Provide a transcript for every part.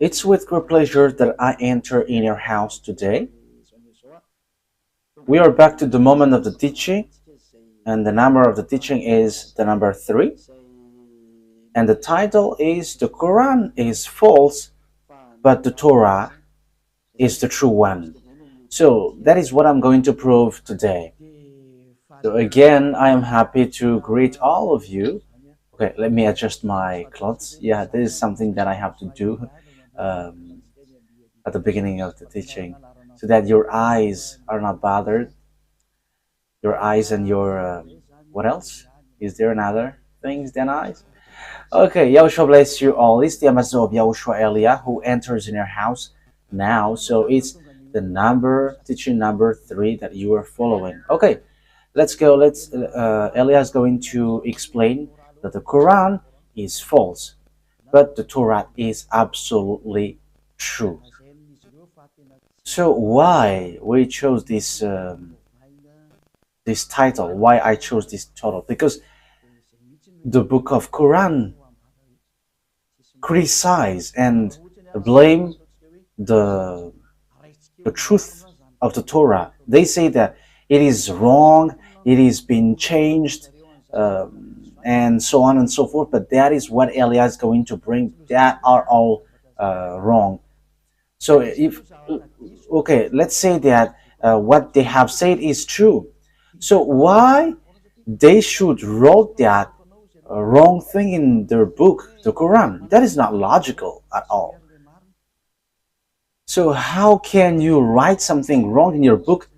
It's with great pleasure that I enter in your house today. We are back to the moment of the teaching, and the number of the teaching is the number 3. And the title is The Quran is false, but the Torah is the true one. So that is what I'm going to prove today. So again, I am happy to greet all of you. Okay, let me adjust my clothes. Yeah, this is something that I have to do um, at the beginning of the teaching so that your eyes are not bothered. Your eyes and your, what else? Is there another things than eyes? Okay, Yahushua bless you all. It's the ambassador of Yahushua Elia who enters in your house now. So it's the teaching number 3 that you are following. Okay, let's go. Elia is going to explain that the Quran is false, but the Torah is absolutely true. So why we chose this title? Why I chose this title? Because the book of Quran criticize and blame the truth of the Torah. They say that it is wrong, it is being changed, and so on and so forth. But that is what Elia is going to bring. That are all wrong. So let's say that what they have said is true. So why they should wrote that wrong thing in their book, the Quran? That is not logical at all. So how can you write something wrong in your book?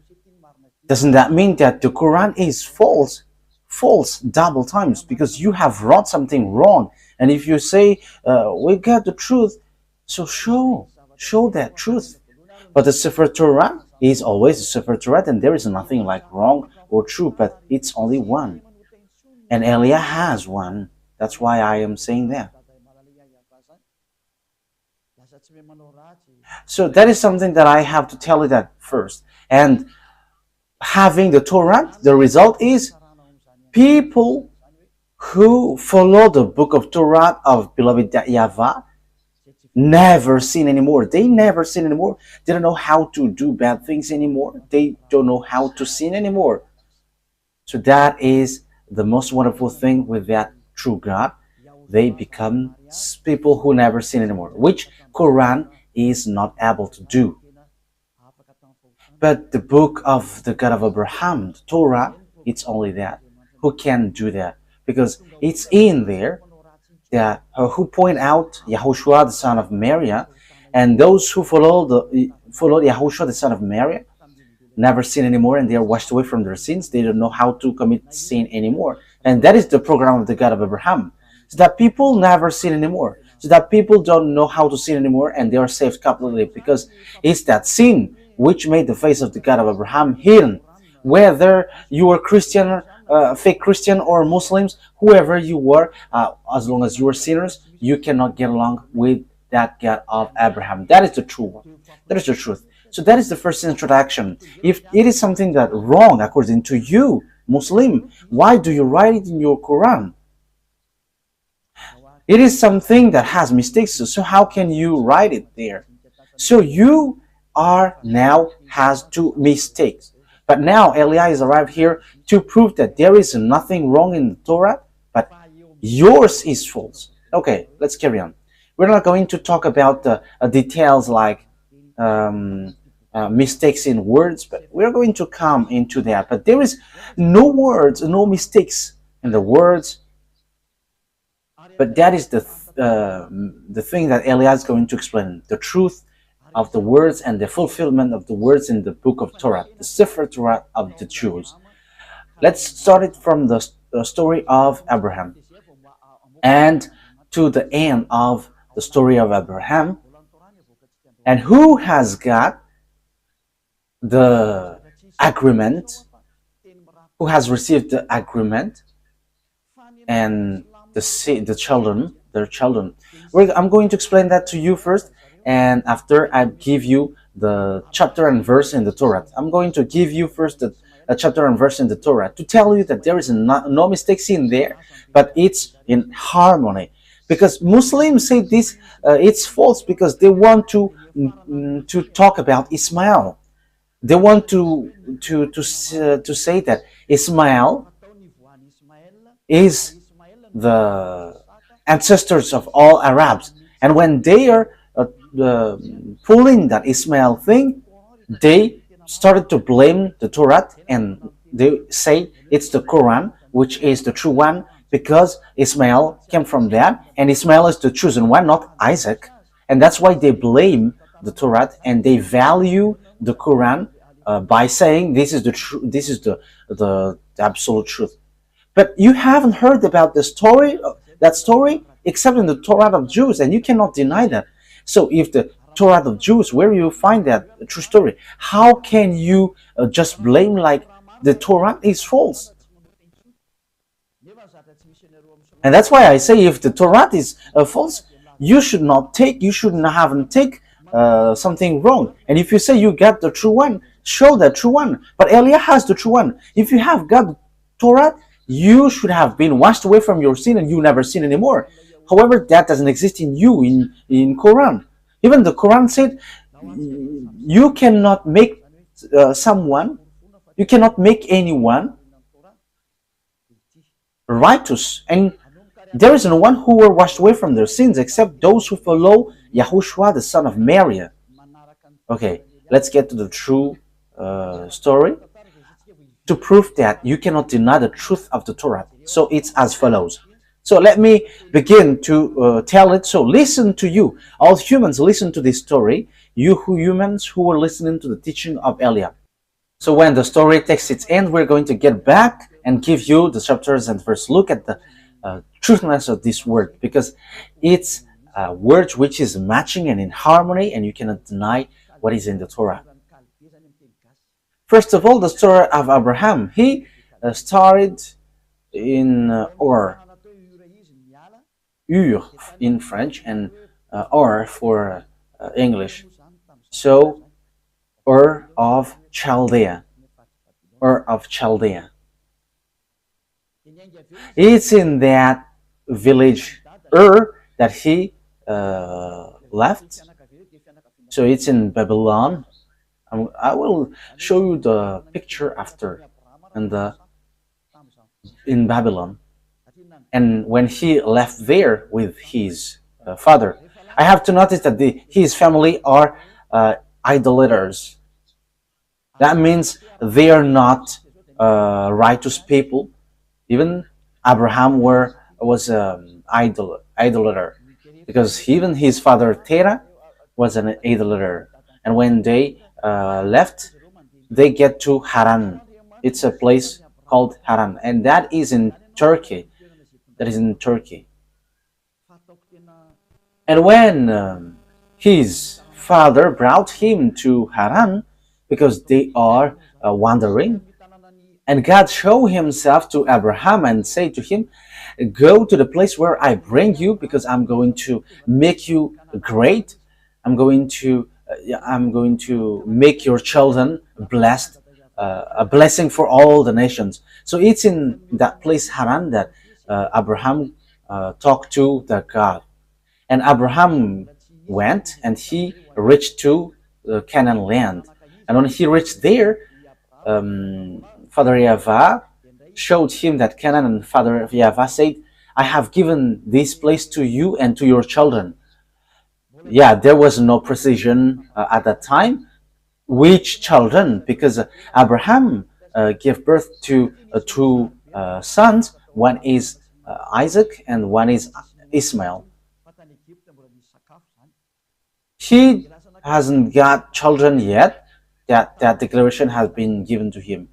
Doesn't that mean that the Quran is false? False double times, because you have wrote something wrong. And if you say we got the truth, so show that truth. But the Sefer Torah is always a Sefer Torah, and there is nothing like wrong or true, but it's only one. And Elia has one. That's why I am saying that. So that is something that I have to tell you that first. And having the Torah, the result is people who follow the book of Torah of beloved YAHVAH never sin anymore. They never sin anymore. They don't know how to do bad things anymore. They don't know how to sin anymore. So that is the most wonderful thing with that true God. They become people who never sin anymore, which Quran is not able to do. But the book of the God of Abraham, the Torah, it's only that. Who can do that? Because it's in there that who point out YAHOSHUAH, the son of Mary, and those who follow YAHOSHUAH, the son of Mary, never sin anymore, and they are washed away from their sins. They don't know how to commit sin anymore. And that is the program of the God of Abraham. So that people never sin anymore. So that people don't know how to sin anymore, and they are saved completely, because it's that sin which made the face of the God of Abraham hidden. Whether you are Christian, fake Christian, or Muslims, whoever you were, as long as you are sinners, you cannot get along with that God of Abraham. That is the true one. That is the truth. So that is the first introduction. If it is something that wrong according to you, Muslim, why do you write it in your Quran? It is something that has mistakes, so how can you write it there? So you are now has 2 mistakes. But now Elia is arrived here to prove that there is nothing wrong in the Torah, but yours is false. Okay, let's carry on. We're not going to talk about the details like mistakes in words, but we're going to come into that. But there is no words, no mistakes in the words. But that is the thing that Elia is going to explain, the truth of the words and the fulfillment of the words in the book of Torah, the Sefer Torah of the Jews. Let's start it from the story of Abraham and to the end of the story of Abraham. And who has got the agreement? Who has received the agreement? And the children, their children. I'm going to explain that to you first, and after I give you the chapter and verse in the Torah. I'm going to give you first a chapter and verse in the Torah to tell you that there is no mistakes in there, but it's in harmony. because Muslims say this it's false because they want to talk about Ismail. They want to say that Ismail is the ancestors of all Arabs, and when they are pulling that Ismail thing, they started to blame the Torah, and they say it's the Quran which is the true one because Ismail came from that, and Ismail is the chosen one, not Isaac, and that's why they blame the Torah and they value the Quran by saying this is the this is the absolute truth. But you haven't heard about the story, that story, except in the Torah of Jews, and you cannot deny that. So if the Torah of Jews, where you find that true story, how can you just blame like the Torah is false? And that's why I say if the Torah is false, you should not take, you shouldn't have take something wrong. And if you say you got the true one, show the true one. But Elia has the true one. If you have got the Torah, you should have been washed away from your sin and you never sin anymore. However, that doesn't exist in you, in Quran. Even the Quran said you cannot make someone, you cannot make anyone righteous, and there is no one who were washed away from their sins except those who follow YAHOSHUAH, the son of Mary. Okay, let's get to the true story to prove that you cannot deny the truth of the Torah. So it's as follows. So let me begin to tell it. So listen to you, all humans, listen to this story, you humans who were listening to the teaching of Elia. So when the story takes its end, we're going to get back and give you the chapters and verse. Look at the truthness of this word, because it's a word which is matching and in harmony, and you cannot deny what is in the Torah. First of all, the story of Abraham. He started in Ur in French, and Ur for English. So Ur of Chaldea. Ur of Chaldea. It's in that village Ur that he left. So it's in Babylon. I will show you the picture after, and in Babylon. And when he left there with his father, I have to notice that his family are idolaters. That means they are not righteous people. Even Abraham was an idolater, because even his father Terah was an idolater. And when they left, they get to Haran. It's a place called Haran, and that is in Turkey. That is in Turkey. And when his father brought him to Haran, because they are wandering, and God showed himself to Abraham and said to him, go to the place where I bring you, because I'm going to make you great. I'm going to make your children blessed, a blessing for all the nations. So it's in that place Haran that Abraham talked to the God. And Abraham went and he reached to the Canaan land. And when he reached there, Father YAHVAH showed him that Canaan, and Father YAHVAH said, I have given this place to you and to your children. Yeah, there was no precision at that time. Which children? Because Abraham gave birth to two sons. One is Isaac and one is Ismail. He hasn't got children yet. That declaration has been given to him.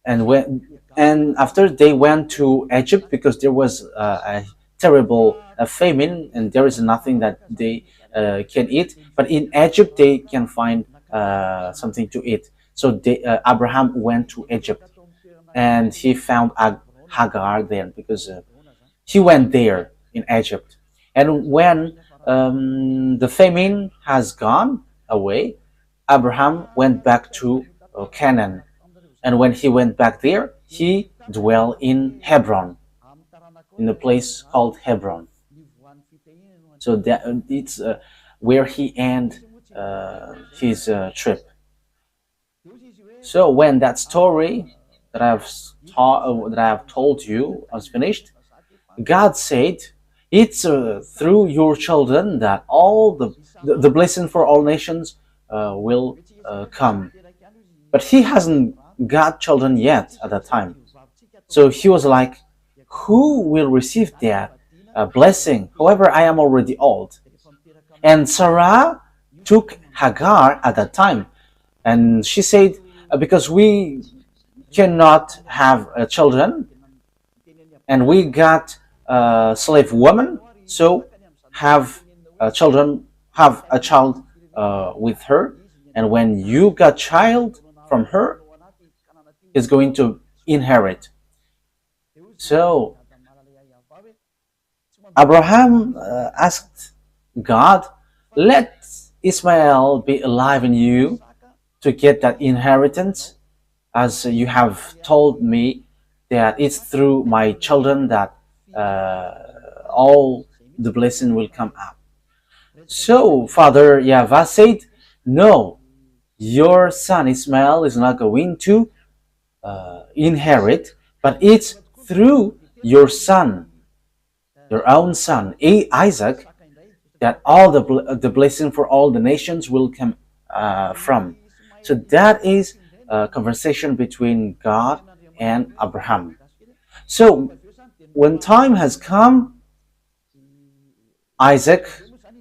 And after they went to Egypt, because there was a terrible famine and there is nothing that they can eat. But in Egypt they can find something to eat. So Abraham went to Egypt, and he found Hagar there, because he went there in Egypt. And when the famine has gone away, Abraham went back to Canaan. And when he went back there, he dwelled in Hebron, in a place called Hebron. So that it's where he end his trip. So when that story that that I have told you was finished, God said, "It's through your children that all the blessing for all nations will come." But he hasn't got children yet at that time. So he was like, "Who will receive that blessing? However, I am already old." And Sarah took Hagar at that time, and she said, "Because we cannot have children, and we got a slave woman, so have children, have a child with her, and when you got child from her, is going to inherit." So Abraham asked God, "Let Ismael be alive in you to get that inheritance, as you have told me that it's through my children that all the blessing will come up." So Father YAHVAH said, "No, your son Ismael is not going to inherit, but it's through your son, your own son, Isaac, that all the blessing for all the nations will come from." So that is a conversation between God and Abraham. So when time has come, Isaac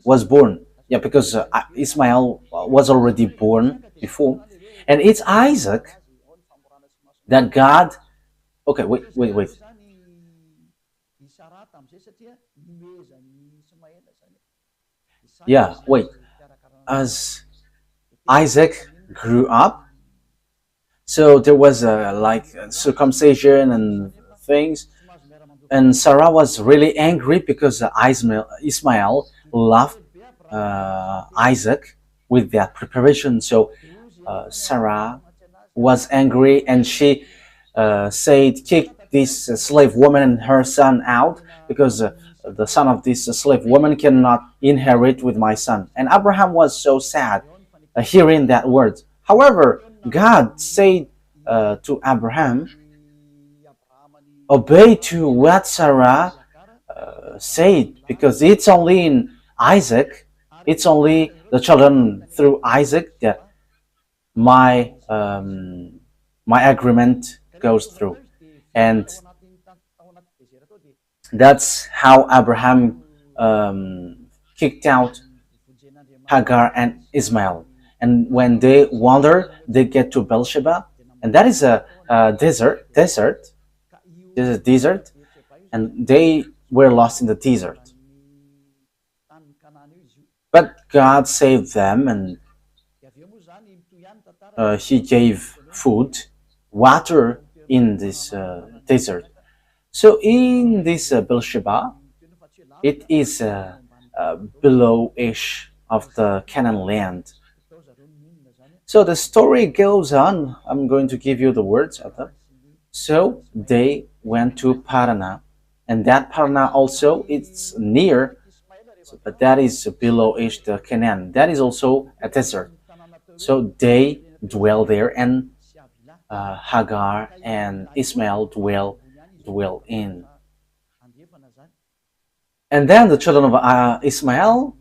was born. Yeah, because Ismael was already born before. And it's Isaac that God. Okay, wait. Yeah, wait. As Isaac grew up, so there was like circumcision and things, and Sarah was really angry because Ismael loved Isaac with that preparation. So Sarah was angry, and she said, "Kick this slave woman and her son out, because the son of this slave woman cannot inherit with my son." And Abraham was so sad hearing that word. However, God said to Abraham, "Obey to what Sarah said, because it's only in Isaac, it's only the children through Isaac that my my agreement goes through." And that's how Abraham kicked out Hagar and Ismail. And when they wander, they get to Beersheba, and that is a desert, and they were lost in the desert. But God saved them, and He gave food, water in this desert. So in this Beersheba, it is below-ish of the Canaan land. So the story goes on. I'm going to give you the words of them. So they went to Parana, and that Parana also it's near, but that is below-ish the Canaan. That is also a desert. So they dwell there, and Hagar and Ismail dwell in. And then the children of Ismail,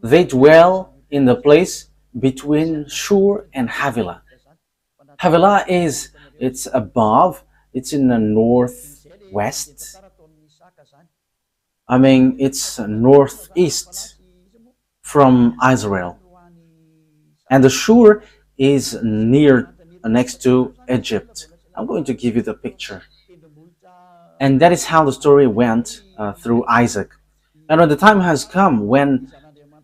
they dwell in the place between Shur and Havilah. Havilah it's above, it's in the northwest. I mean, it's northeast from Israel. And the Shur is next to Egypt. I'm going to give you the picture. And that is how the story went through Isaac. And when the time has come when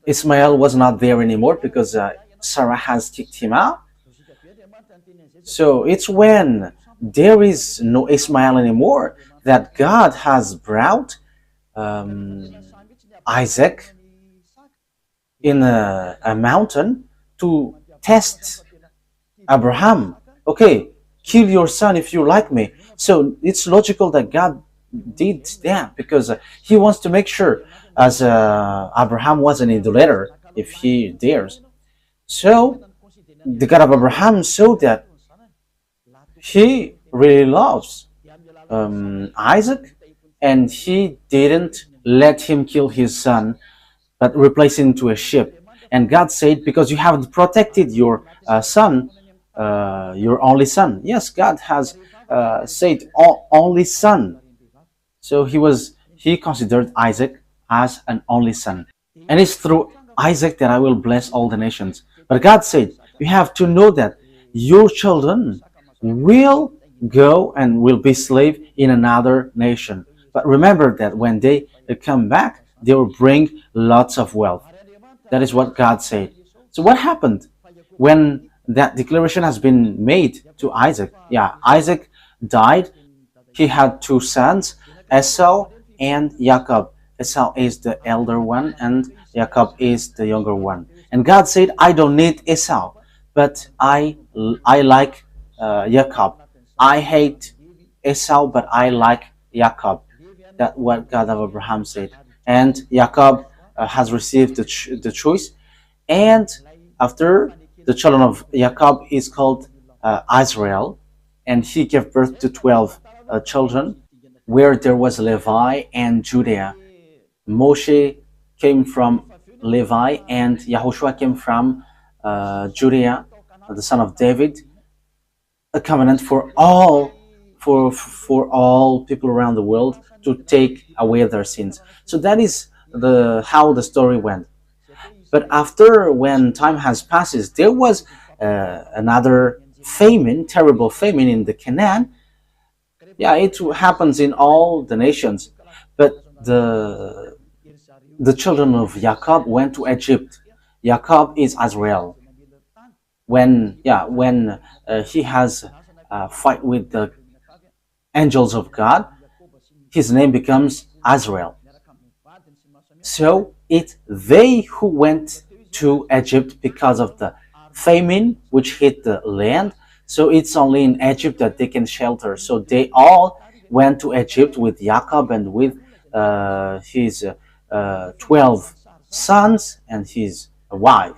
Ismael was not there anymore because Sarah has kicked him out, so it's when there is no Ismael anymore that God has brought Isaac in a mountain to test Abraham. Okay, kill your son if you like me. So it's logical that God did that because he wants to make sure, as Abraham was an idolater, if he dares. So the God of Abraham saw that he really loves Isaac, and he didn't let him kill his son, but replace him to a sheep. And God said, because you haven't protected your son, your only son. Yes, God has said only son. So he considered Isaac as an only son. And it's through Isaac that I will bless all the nations. But God said, you have to know that your children will go and will be slave in another nation. But remember that when they come back, they will bring lots of wealth. That is what God said. So what happened when that declaration has been made to Isaac? Yeah, Isaac died. He had two sons, Esau and Jacob. Esau is the elder one and Jacob is the younger one. And God said, I don't need Esau, but I like Jacob. I hate Esau, but I like Jacob. That's what God of Abraham said. And Jacob has received the choice. And after, the children of Jacob is called Israel, and he gave birth to 12 children, where there was Levi and Judah. Moshe came from Levi, and YAHOSHUAH came from Judah, the son of David. A covenant for all people around the world to take away their sins. So that is how the story went. But after, when time has passed, there was another famine, terrible famine in the Canaan. Yeah, it happens in all the nations. But the children of Jacob went to Egypt. Jacob is Israel. When he has a fight with the angels of God, his name becomes Israel. So it's they who went to Egypt because of the famine which hit the land. So it's only in Egypt that they can shelter. So they all went to Egypt with Jacob and with his 12 sons and his wife.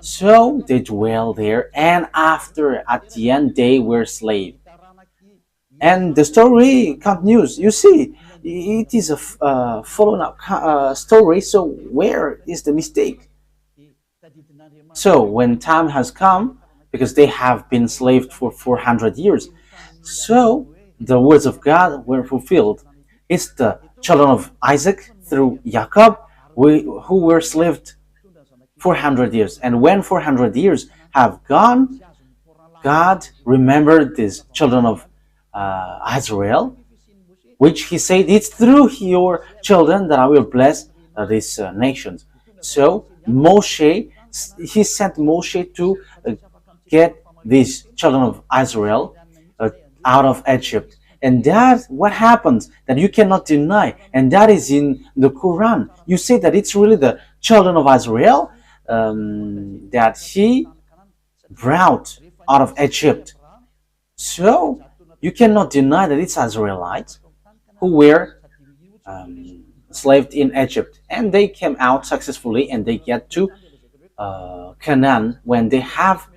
So they dwell there, and at the end, they were slaves. And the story continues. You see, it is a following up story. So where is the mistake? So when time has come, because they have been enslaved for 400 years, so the words of God were fulfilled. It's the children of Isaac through Jacob who were enslaved 400 years. And when 400 years have gone, God remembered these children of Israel, which he said, it's through your children that I will bless these nations. So Moshe, he sent Moshe to get these children of Israel out of Egypt. And that's what happens, that you cannot deny. And that is in the Quran. You say that it's really the children of Israel that he brought out of Egypt. So you cannot deny that it's Israelites who were enslaved in Egypt. And they came out successfully, and they get to Canaan when they have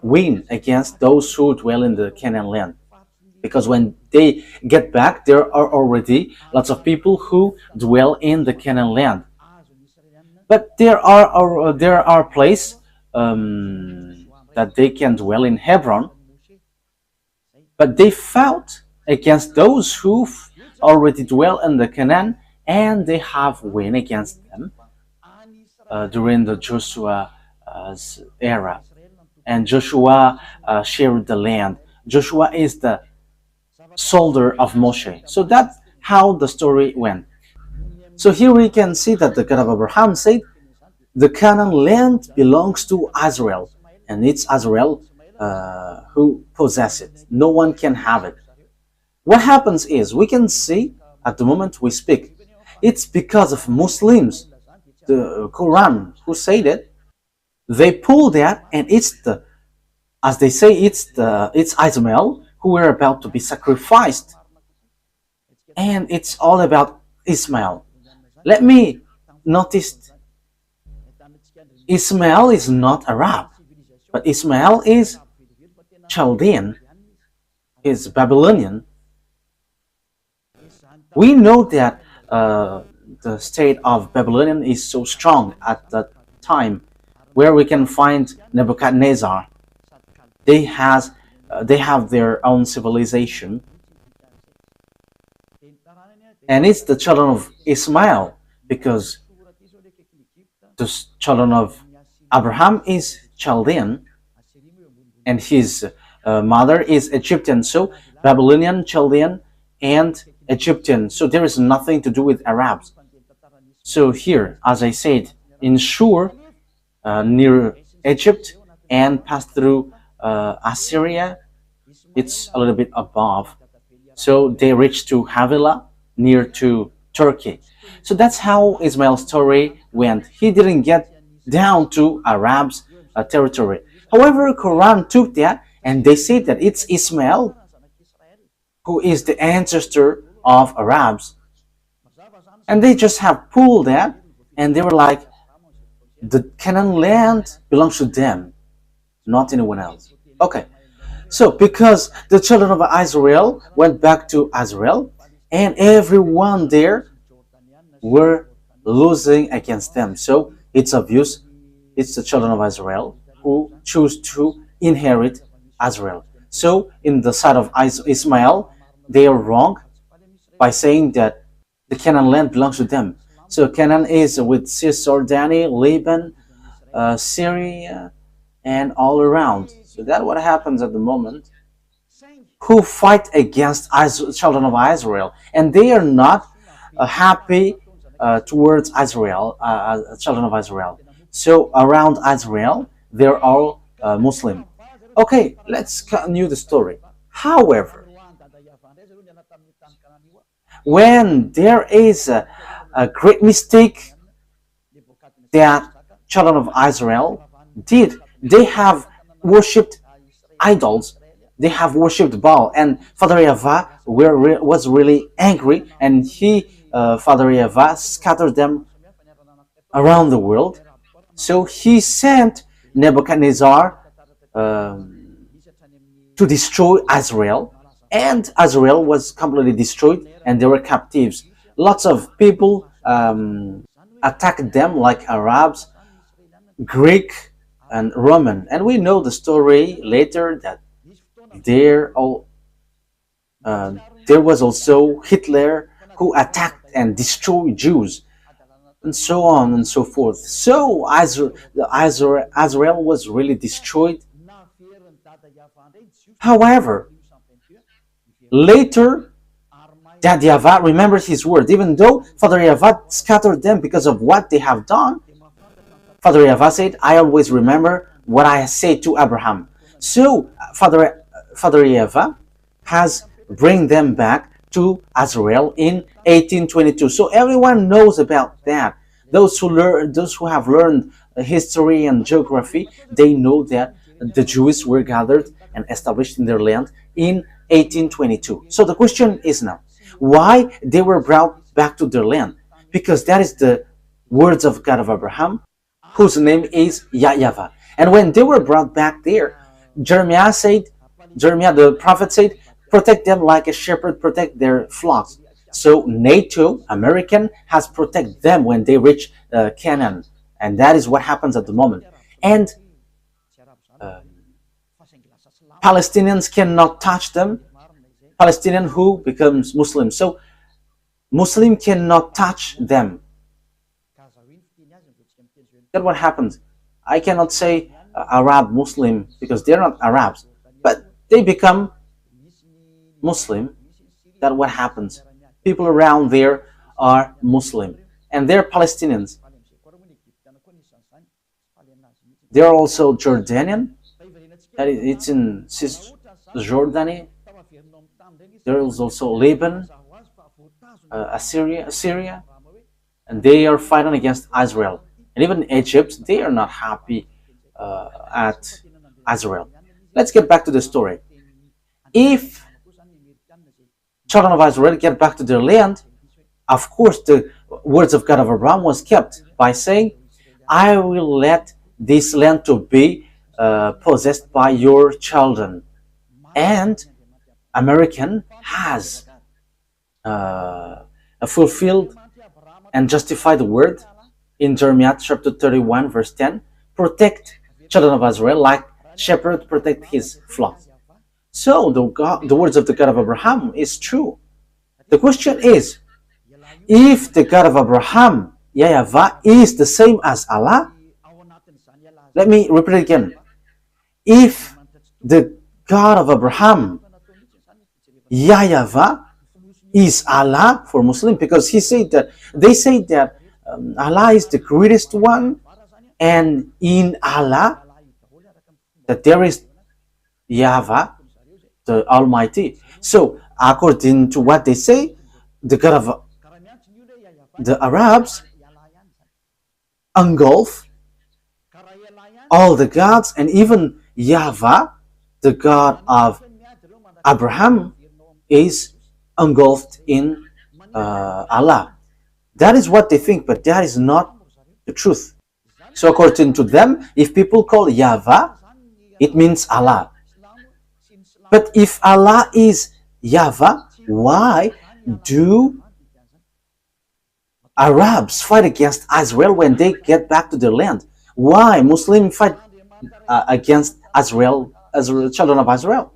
win against those who dwell in the Canaan land. Because when they get back, there are already lots of people who dwell in the Canaan land. But there are places that they can dwell in Hebron. But they fought against those who already dwell in the Canaan, and they have win against them during the Joshua's era. And Joshua shared the land. Joshua is the soldier of Moshe. So that's how the story went. So here we can see that the God of Abraham said, the Canaan land belongs to Israel, and it's Israel who possess it. No one can have it. What happens is, we can see at the moment we speak, it's because of Muslims, the Quran, who said it. They pull that, and it's as they say, it's Ismail who were about to be sacrificed and it's all about Ismail. Let me notice Ismail is not Arab, but Ismail is Chaldean, is Babylonian. We know that the state of Babylonian is so strong at that time, where we can find Nebuchadnezzar. They have their own civilization, and it's the children of Ismail, because the children of Abraham is Chaldean, and his mother is Egyptian. So Babylonian, Chaldean, and Egyptian. So there is nothing to do with Arabs. So here, as I said, in Shur, near Egypt, and pass through Assyria, it's a little bit above. So they reached to Havilah, near to Turkey. So that's how Ismail's story went. He didn't get down to Arabs' territory. However, Quran took that and they say that it's Ismail who is the ancestor of Arabs. And they just have pulled that and they were like, the Canaan land belongs to them, not anyone else. Okay, so because the children of Israel went back to Israel and everyone there were losing against them. So it's obvious it's the children of Israel who choose to inherit Israel. So in the side of Ismail, they are wrong by saying that the Canaan land belongs to them. So Canaan is with Cisjordania, Lebanon, Syria, and all around. So that's what happens at the moment. Who fight against children of Israel, and they are not happy towards Israel, children of Israel. So around Israel, they're all Muslim. Okay, let's continue the story. However, when there is a great mistake that children of Israel did, they have worshipped idols. They have worshipped Baal, and Father YAHVAH was really angry, and Father YAHVAH scattered them around the world. So he sent Nebuchadnezzar to destroy Israel, and Israel was completely destroyed, and they were captives. Lots of people attacked them, like Arabs, Greek, and Roman. And we know the story later that there was also Hitler who attacked and destroyed Jews, and so on and so forth. So Israel was really destroyed. However, later, that YAHVAH remembered his word. Even though Father YAHVAH scattered them because of what they have done, Father YAHVAH said, I always remember what I said to Abraham. So Father YAHVAH has bring them back to Israel in 1822. So everyone knows about that. Those who have learned history and geography, they know that the Jews were gathered and established in their land in 1822. So the question is now, why they were brought back to their land? Because that is the words of God of Abraham, whose name is YAHVAH. And when they were brought back there, Jeremiah the prophet said, protect them like a shepherd protect their flocks. So NATO, American, has protected them when they reach Canaan. And that is what happens at the moment. And Palestinians cannot touch them. Palestinian who becomes Muslim. So Muslim cannot touch them. That's what happens. I cannot say Arab Muslim because they're not Arabs, but they become Muslim. That's what happens. People around there are Muslim and they're Palestinians. They're also Jordanian. It's in Cisjordania. There is also Lebanon, Syria, and they are fighting against Israel. And even Egypt, they are not happy at Israel. Let's get back to the story. If children of Israel get back to their land, of course, the words of God of Abraham was kept by saying, I will let this land to be possessed by your children. And American has fulfilled and justified the word in Jeremiah chapter 31 verse 10, protect children of Israel like shepherd protect his flock. So the words of the God of Abraham is true. The question is, if the God of Abraham, YAHVAH, is the same as Allah, let me repeat it again. If the God of Abraham, YAHVAH, is Allah for Muslim, because they say that Allah is the greatest one, and in Allah that there is YAHVAH, the Almighty. So according to what they say, the God of the Arabs engulf all the gods, and even YAHVAH, the God of Abraham, is engulfed in Allah. That is what they think, but that is not the truth. So according to them, if people call YAHVAH, it means Allah. But if Allah is YAHVAH, why do Arabs fight against Israel when they get back to their land? Why Muslims fight against Israel, children of Israel?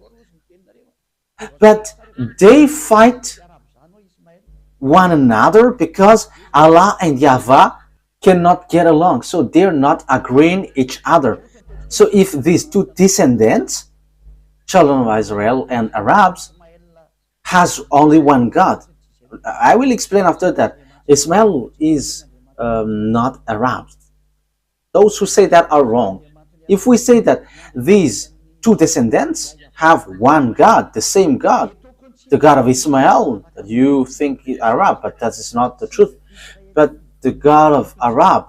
But they fight one another because Allah and YAHVAH cannot get along, so they're not agreeing each other. So if these two descendants, children of Israel and Arabs, has only one God, I will explain after that. Ismail is not Arab. Those who say that are wrong. If we say that these two descendants have one God, the same God, the God of Ismail, that you think is Arab, but that is not the truth. But the God of Arab,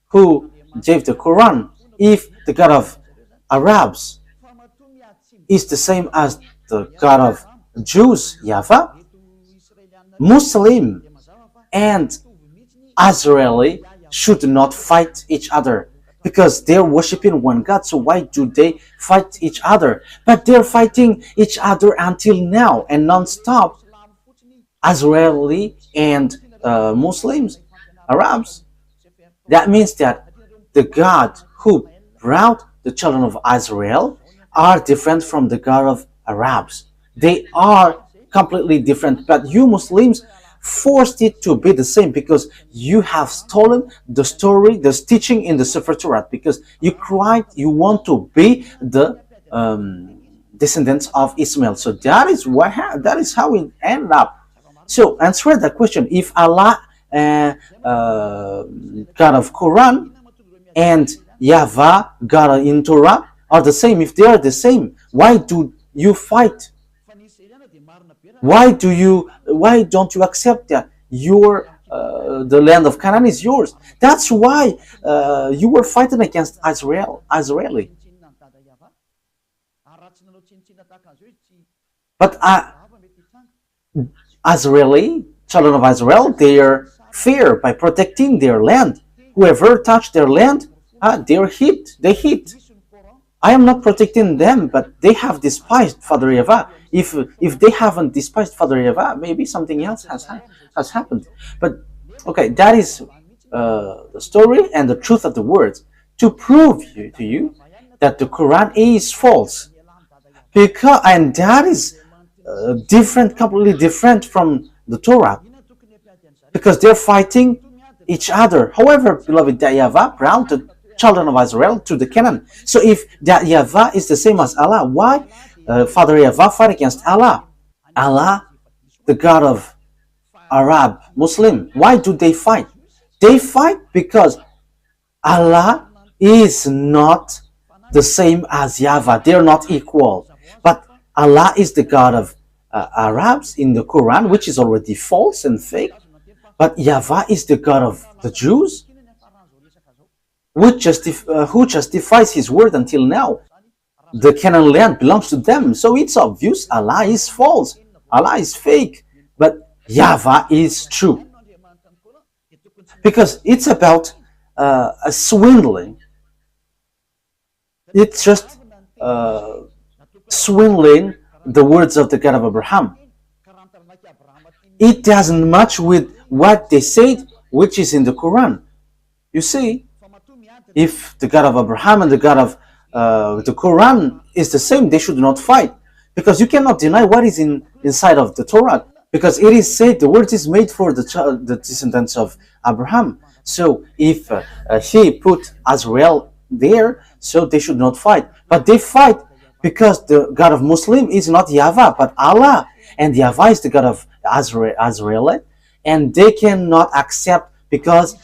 who gave the Quran, if the God of Arabs is the same as the God of Jews, YAHVAH, Muslim and Israeli should not fight each other because they're worshiping one God. So why do they fight each other? But they're fighting each other until now and non-stop. Israeli and Muslims, Arabs. That means that the God who brought the children of Israel are different from the God of Arabs. They are completely different, but you Muslims forced it to be the same because you have stolen the story, the teaching in the Sefer Torah, because you want to be the descendants of Ismail. So that is how it ended up. So answer that question: if Allah, God of Quran, and YAHVAH, God in Torah, are the same, if they are the same, why do you fight? Why don't you accept that the land of Canaan is yours? That's why you were fighting against Israeli. But Israeli, children of Israel, they are fear by protecting their land. Whoever touched their land, they're hit. They hit. I am not protecting them, but they have despised Father YAHVAH. If they haven't despised Father YAHVAH, maybe something else has happened. But okay, that is the story and the truth of the words to prove to you that the Quran is false. And that is different, completely different from the Torah, because they're fighting each other. However, beloved, YAHVAH brought the children of Israel to the Canaan. So if that YAHVAH is the same as Allah, why Father YAHVAH fight against Allah? Allah, the God of Arab, Muslim, why do they fight? They fight because Allah is not the same as YAHVAH. They're not equal. But Allah is the God of Arabs in the Quran, which is already false and fake. But YAHVAH is the God of the Jews, who justifies his word until now. The Canaan land belongs to them, so it's obvious Allah is false. Allah is fake, but YAHVAH is true. Because it's about a swindling. It's just swindling the words of the God of Abraham. It doesn't match with what they said, which is in the Quran. You see, if the God of Abraham and the God of the Quran is the same, they should not fight. Because you cannot deny what is inside of the Torah. Because it is said the word is made for the descendants of Abraham. So if he put Azrael there, so they should not fight. But they fight because the God of Muslim is not YAHVAH, but Allah. And YAHVAH is the God of Azrael. And they cannot accept because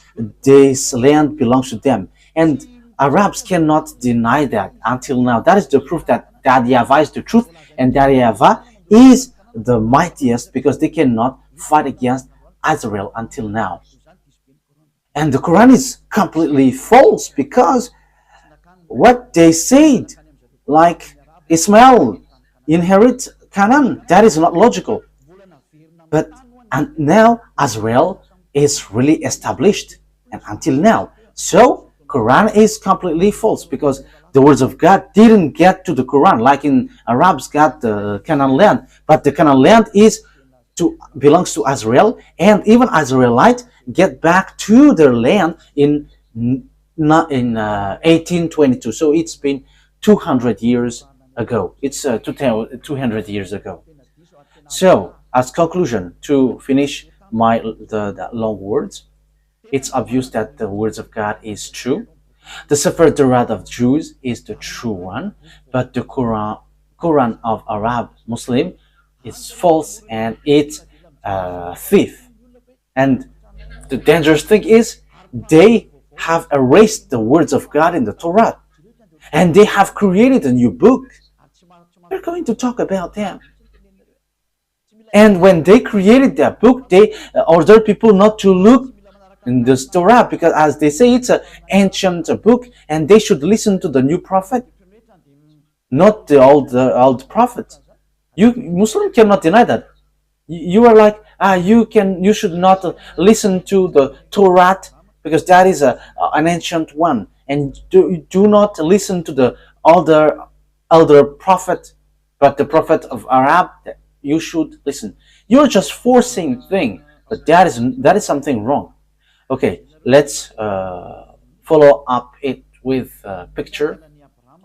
this land belongs to them. And Arabs cannot deny that until now. That is the proof that YAHVAH is the truth and that YAHVAH is the mightiest, because they cannot fight against Israel until now. And the Quran is completely false, because what they said, like Ismail inherit Canaan, that is not logical. But and now Israel is really established, and until now. So Quran is completely false, because the words of God didn't get to the Quran, like in Arabs got the Canaan land, but the Canaan land belongs to Israel, and even Israelites get back to their land in 1822. So it's been 200 years ago. It's 200 years ago. So as conclusion, to finish the long words, it's obvious that the words of God is true. The Sefer Torah of Jews is the true one, but the Quran of Arab Muslim is false, and it's a thief. And the dangerous thing is they have erased the words of God in the Torah, and they have created a new book. We're going to talk about them. And when they created that book, they ordered people not to look in this Torah, because as they say, it's an ancient book, and they should listen to the new prophet, not the old prophet. You Muslim cannot deny that. You are like, you should not listen to the Torah, because that is an ancient one, and do not listen to the elder prophet, but the prophet of Arab, you should listen. You're just forcing thing, but that is something wrong. Okay, let's follow up it with a picture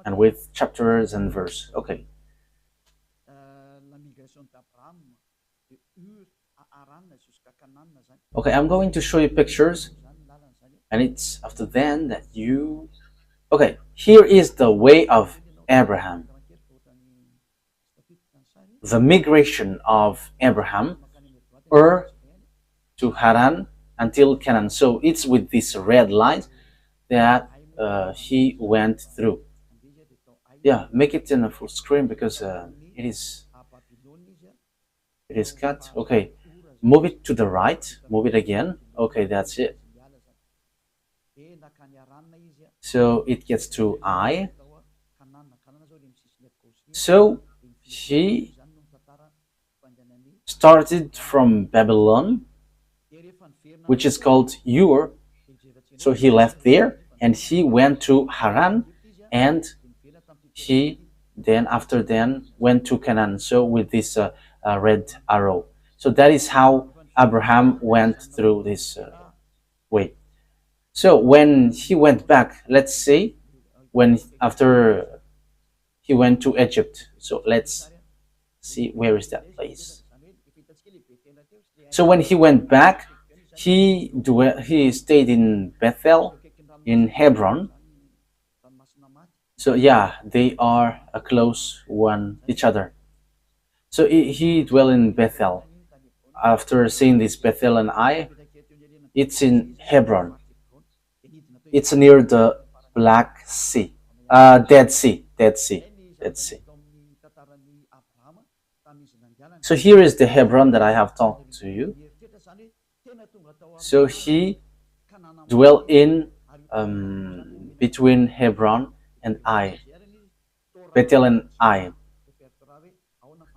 and with chapters and verse. Okay. Okay, I'm going to show you pictures, and it's after then that you... Okay, here is the way of Abraham. The migration of Abraham to Haran until Canaan. So it's with this red line that he went through. Yeah, make it in a full screen, because it is cut. Okay, move it to the right, move it again. Okay, that's it. So it gets to I. So he started from Babylon, which is called Ur. So he left there and he went to Haran, and he then went to Canaan. So with this red arrow. So that is how Abraham went through this way. So when he went back, let's say, after he went to Egypt. So let's see, where is that place? So when he went back, he stayed in Bethel, in Hebron. So yeah, they are a close each other. So he dwelled in Bethel. After seeing this Bethel and Ai, it's in Hebron. It's near the Black Sea, Dead Sea. So here is the Hebron that I have talked to you. So he dwelt in between Hebron and Ai, Bethel and Ai.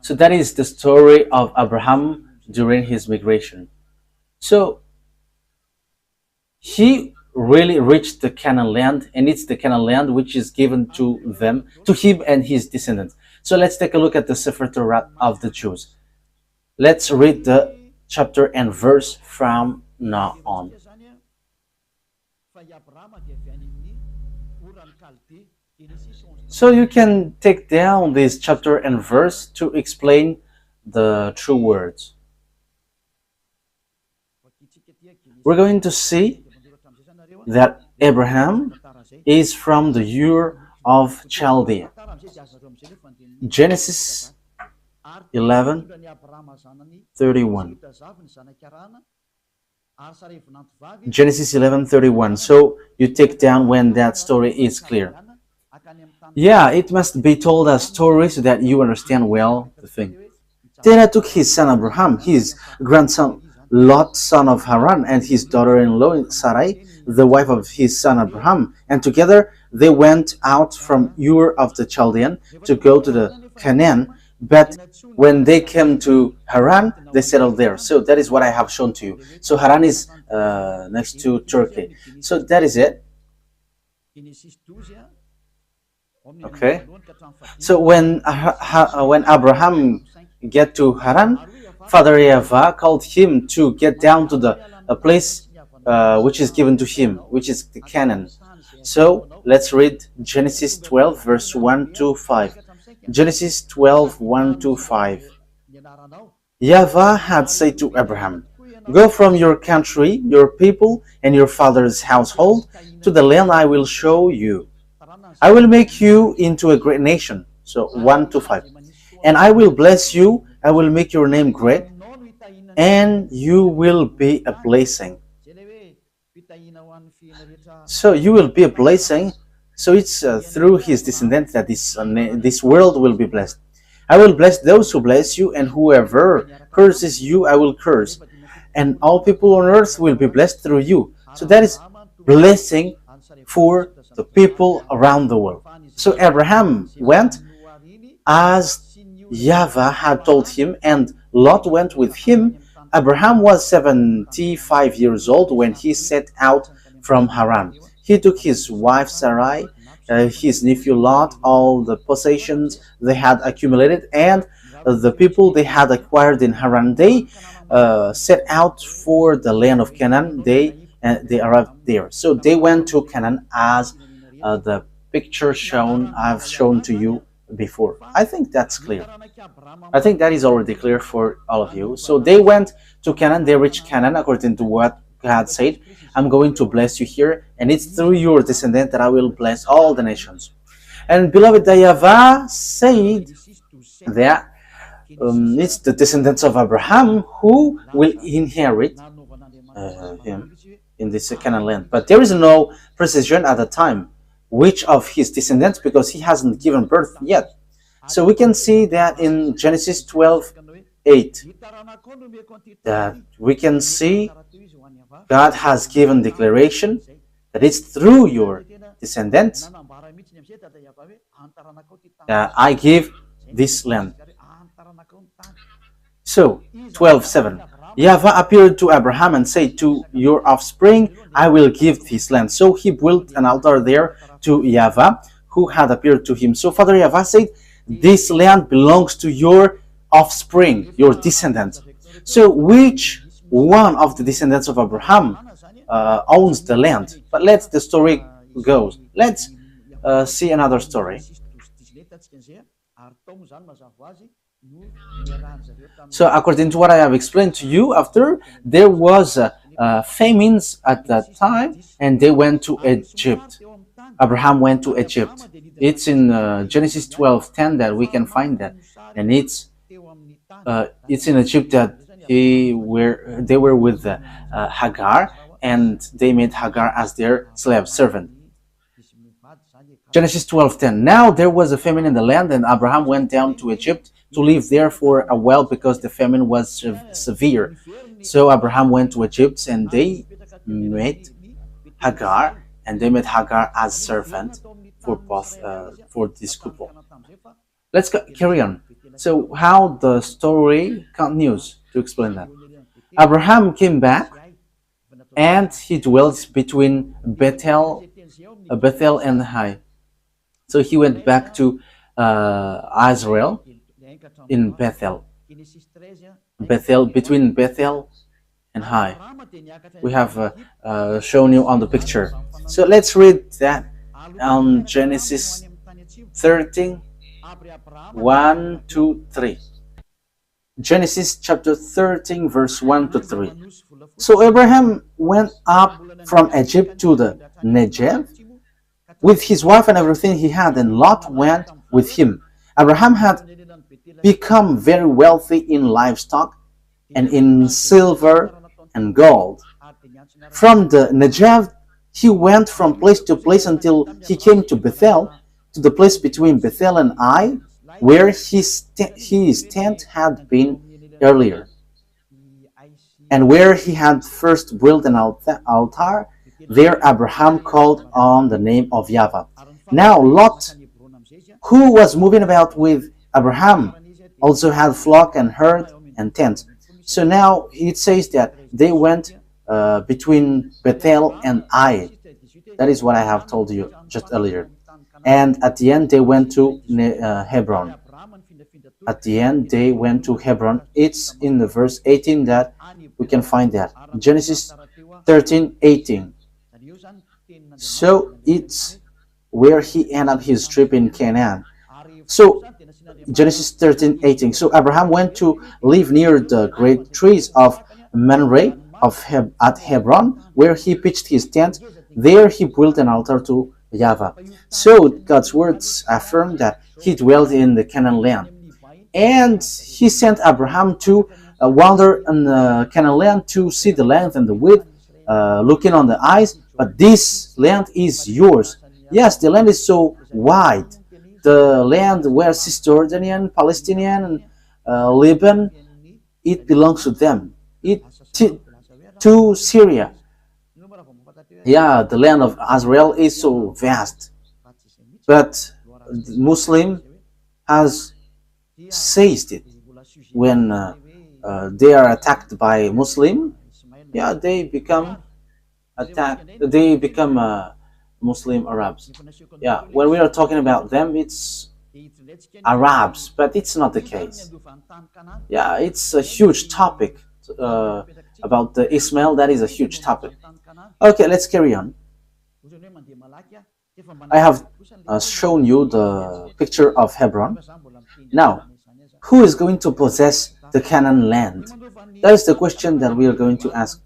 So that is the story of Abraham during his migration. So he really reached the Canaan land, and it's the Canaan land which is given to them, to him and his descendants. So let's take a look at the Sefer Torah of the Jews. Let's read the chapter and verse from now on. So you can take down this chapter and verse to explain the true words. We're going to see that Abraham is from the Ur of Chaldea. Genesis 11:31. Genesis 11:31. So you take down when that story is clear. Yeah, it must be told as story so that you understand well the thing. Terah took his son Abraham, his grandson Lot, son of Haran, and his daughter-in-law Sarai, the wife of his son Abraham, and together they went out from Ur of the Chaldean to go to the Canaan. But when they came to Haran, they settled there. So that is what I have shown to you. So Haran is next to Turkey. So that is it. Okay. So when Abraham get to Haran, Father YAHVAH called him to get down to the place which is given to him, which is the Canaan. So let's read Genesis 12 verse 1 to 5. Genesis 12, 1 to 5. YAHVAH had said to Abraham, "Go from your country, your people, and your father's household to the land I will show you. I will make you into a great nation." So 1 to 5. "And I will bless you, I will make your name great, and you will be a blessing." So you will be a blessing. So it's through his descendants that this world will be blessed. "I will bless those who bless you, and whoever curses you, I will curse. And all people on earth will be blessed through you." So that is blessing for the people around the world. So Abraham went as YAHVAH had told him, and Lot went with him. Abraham was 75 years old when he set out from Haran. He took his wife Sarai, his nephew Lot, all the possessions they had accumulated, and the people they had acquired in Haran. They set out for the land of Canaan. They arrived there. So they went to Canaan as the picture I've shown to you before. I think that's clear. I think that is already clear for all of you. So they went to Canaan. They reached Canaan according to what God said. "I'm going to bless you here, and it's through your descendant that I will bless all the nations." And beloved, YAHVAH said that it's the descendants of Abraham who will inherit him in this Canaan land. But there is no precision at the time which of his descendants, because he hasn't given birth yet. So we can see that in Genesis 12:8, that we can see God has given declaration that it's through your descendants that I give this land. So 12:7, YAHVAH appeared to Abraham and said, "To your offspring I will give this land." So he built an altar there to YAHVAH, who had appeared to him. So Father YAHVAH said, "This land belongs to your offspring, your descendants." So which one of the descendants of Abraham owns the land? But let's the story goes. Let's see another story. So according to what I have explained to you, after there was famines at that time, and they went to Egypt. Abraham went to Egypt. It's in Genesis 12:10 that we can find that, and it's in Egypt that they were with Hagar, and they made Hagar as their slave servant. Genesis 12:10. Now there was a famine in the land, and Abraham went down to Egypt to live there for a while because the famine was severe. So Abraham went to Egypt, and they met Hagar, as servant for both for this couple. Let's carry on. So how the story continues to explain that. Abraham came back and he dwelt between Bethel and Hai. So he went back to Israel in Bethel. Between Bethel and Hai. We have shown you on the picture. So let's read that on Genesis 13, 1 to 3. Genesis chapter 13, verse 1 to 3. So Abraham went up from Egypt to the Negev with his wife and everything he had, and Lot went with him. Abraham had become very wealthy in livestock and in silver and gold. From the Negev, he went from place to place until he came to Bethel, to the place between Bethel and Ai, where his tent had been earlier, and where he had first built an altar. There Abraham called on the name of YAHVAH. Now Lot, who was moving about with Abraham, also had flock and herd and tents. So now it says that they went between Bethel and Ai. That is what I have told you just earlier. And at the end they went to Hebron. At the end they went to Hebron. It's in the verse 18 that we can find that. Genesis 13:18. So it's where he ended up his trip in Canaan. So Genesis 13:18. So Abraham went to live near the great trees of Mamre at Hebron, where he pitched his tent. There he built an altar to YAHVAH. So God's words affirm that he dwelt in the Canaan land, and he sent Abraham to wander in the Canaan land to see the length and the width, looking on the eyes. But this land is yours. Yes, the land is so wide. The land where Cisjordanian, Palestinian, and Lebanon, it belongs to them. To Syria. Yeah, the land of Israel is so vast. But Muslim has seized it. When they are attacked by Muslim, yeah, they become Muslim Arabs. Yeah, when we are talking about them, it's Arabs, but it's not the case. Yeah, it's a huge topic about the Ismail. That is a huge topic. Okay, let's carry on. I have shown you the picture of Hebron. Now, who is going to possess the Canaan land? That is the question that we are going to ask.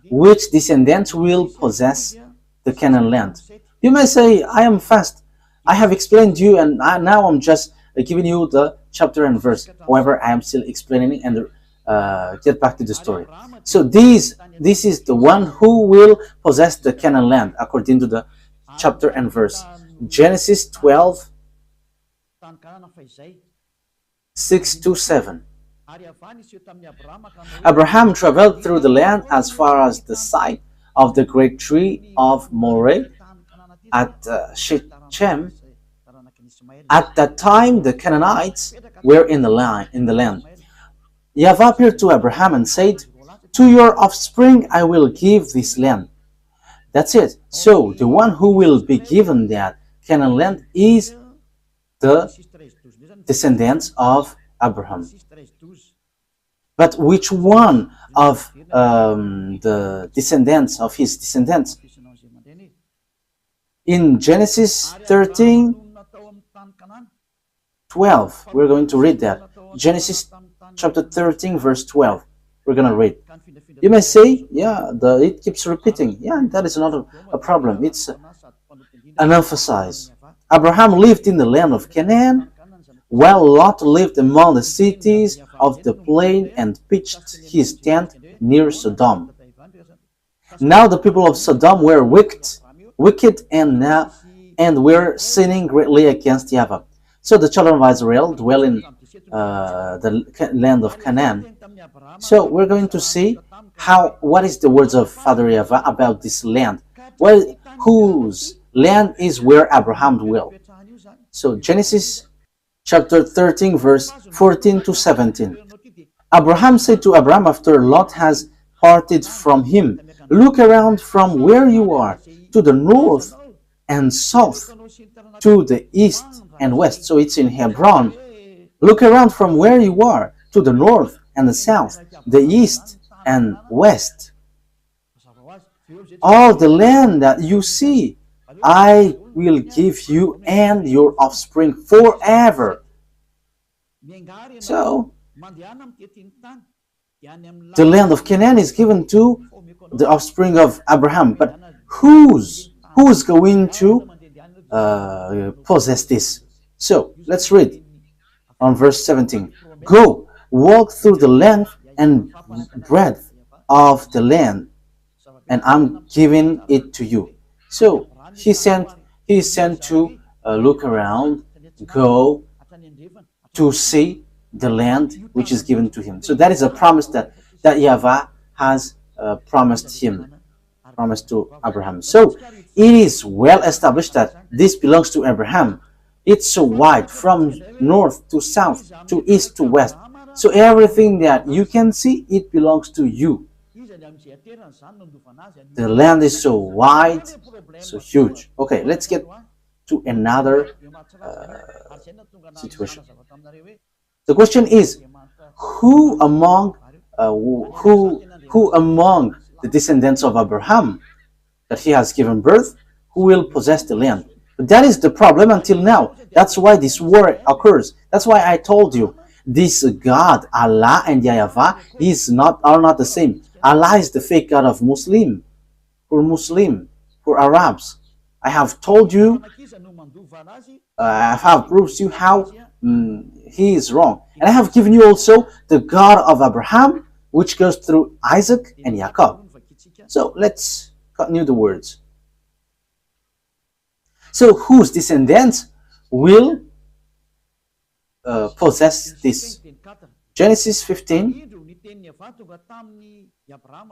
Which descendants will possess the Canaan land? You may say, I am fast. I have explained to you, and now I'm just giving you the chapter and verse. However, I am still explaining and get back to the story. So this is the one who will possess the Canaan land according to the chapter and verse. Genesis 12, 6 to 7. Abraham traveled through the land as far as the site of the great tree of Moreh at Shechem. At that time, the Canaanites were in the land. YAHVAH appeared to Abraham and said, "To your offspring I will give this land." That's it. So the one who will be given that Canaan land is the descendants of Abraham. But which one of the descendants of his descendants? In Genesis 13:12, we're going to read that. Genesis chapter 13, verse 12. We're going to read. You may say, yeah, it keeps repeating. Yeah, that is not a problem. It's an emphasis. Abraham lived in the land of Canaan, while Lot lived among the cities of the plain and pitched his tent near Sodom. Now the people of Sodom were wicked and were sinning greatly against YAHVAH. So the children of Israel dwell in the land of Canaan. So we're going to see what is the words of Father YAHVAH about this land. Well, whose land is where Abraham dwelt. So Genesis chapter 13, verse 14 to 17. Abraham said to Abram after Lot has parted from him, "Look around from where you are, to the north and south, to the east and west." So it's in Hebron. Look around from where you are, to the north and the south, the east and west. All the land that you see, I will give you and your offspring forever. So, the land of Canaan is given to the offspring of Abraham. But who's going to possess this? So, let's read on verse 17. Go, walk through the length and breadth of the land, and I'm giving it to you. So, he is sent to look around, go to see the land which is given to him. So that is a promise that YAHVAH has promised to Abraham. So it is well established that this belongs to Abraham. It's so wide, from north to south, to east to west. So everything that you can see, it belongs to you. The land is so wide, so huge. Okay, let's get to another situation. The question is, who among the descendants of Abraham that he has given birth, who will possess the land? But that is the problem until now. That's why this war occurs. That's why I told you, this God, Allah and YAHVAH, are not the same. Allah is the fake God of Muslim, for Arabs. I have told you, I have proved to you how he is wrong. And I have given you also the God of Abraham, which goes through Isaac and Jacob. So let's continue the words. So whose descendants will possess this? Genesis 15.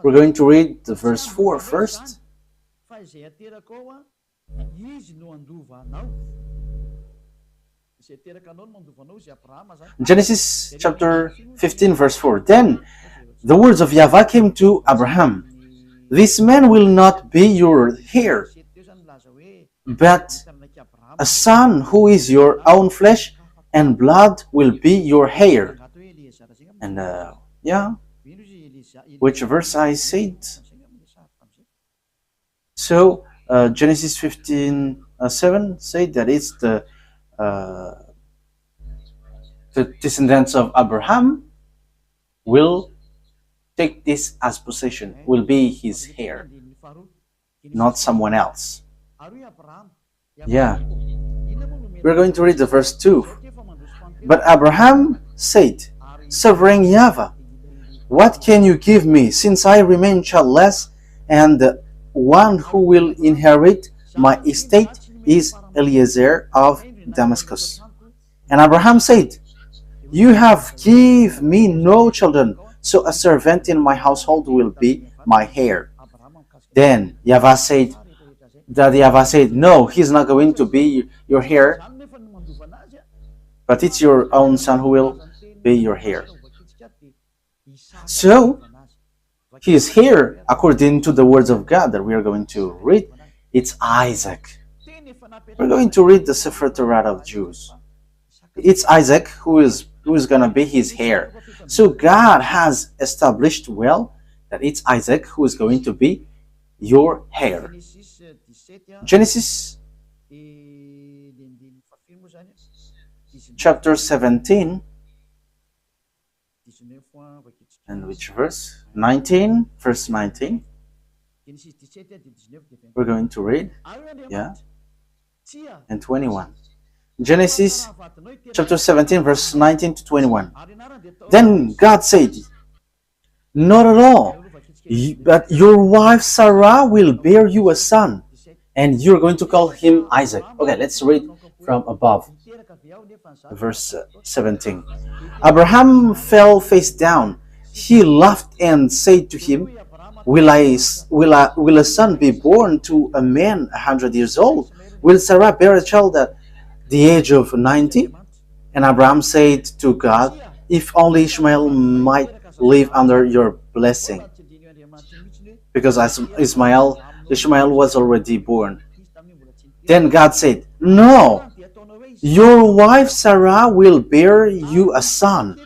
We're going to read the verse 4 first. Genesis chapter 15 verse 4. Then the words of YAHVAH came to Abraham, "This man will not be your heir, but a son who is your own flesh and blood will be your heir." And which verse I said? So Genesis 15:7 said that it's the descendants of Abraham will take this as possession, will be his heir, not someone else. Yeah. We're going to read the verse 2. But Abraham said, "Sovereign YAHVAH, what can you give me, since I remain childless, and the one who will inherit my estate is Eliezer of Damascus?" And Abraham said, "You have given me no children, so a servant in my household will be my heir." Then YAHVAH said, "No, he's not going to be your heir, but it's your own son who will be your heir." So his heir, according to the words of God that we are going to read, it's Isaac. We're going to read the Sefer Torah of Jews. It's Isaac who is going to be his heir. So God has established well that it's Isaac who is going to be your heir. Genesis chapter 17, and which verse? 19, verse 19. We're going to read, and 21. Genesis chapter 17, verse 19 to 21. Then God said, "Not at all, but your wife Sarah will bear you a son, and you're going to call him Isaac." Okay, let's read from above. Verse 17. Abraham fell face down. He laughed and said to him, Will a son be born to a man 100 years old? Will Sarah bear a child at the age of 90? And Abraham said to God, if only Ishmael might live under your blessing. Because as Ishmael was already born. Then God said, no, your wife Sarah will bear you a son.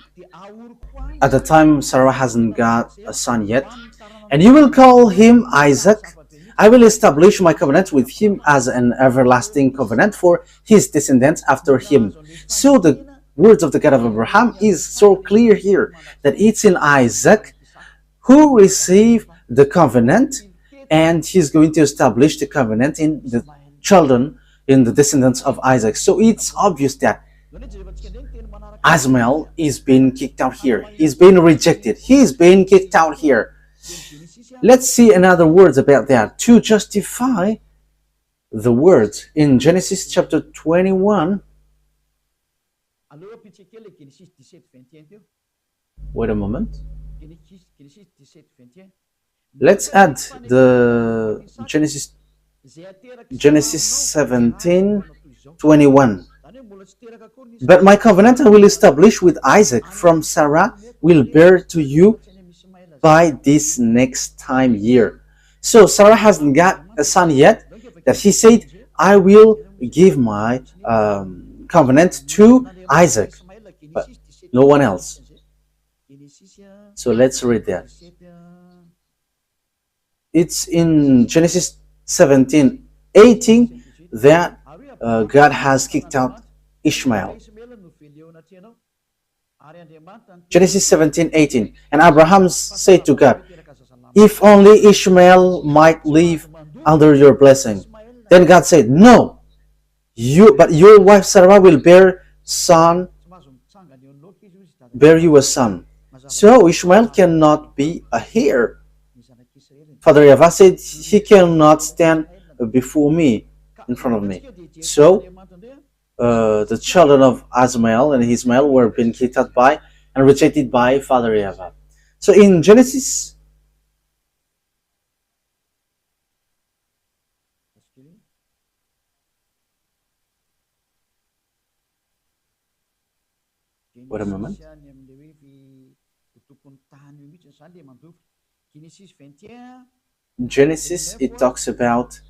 At the time, Sarah hasn't got a son yet. And you will call him Isaac. I will establish my covenant with him as an everlasting covenant for his descendants after him. So the words of the God of Abraham is so clear here that it's in Isaac who received the covenant, and he's going to establish the covenant in the children, in the descendants of Isaac. So it's obvious that Ishmael is being kicked out here. He's being rejected. He's being kicked out here. Let's see another words about that to justify the words in Genesis chapter 21. Wait a moment. Let's add the Genesis 17:21. But my covenant I will establish with Isaac from Sarah will bear to you by this next time year. So Sarah hasn't got a son yet, that he said, I will give my covenant to Isaac, but no one else. So let's read that. It's in Genesis 17:18 that God has kicked out Ishmael. Genesis 17:18. And Abraham said to God, if only Ishmael might live under your blessing. Then God said, no, but your wife Sarah will bear you a son. So Ishmael cannot be a heir. Father YAHVAH said, he cannot stand before me, in front of me. So the children of Ishmael and Ishmael were being kicked out by and rejected by Father YAHVAH. So in Genesis, wait a moment. Genesis, it talks about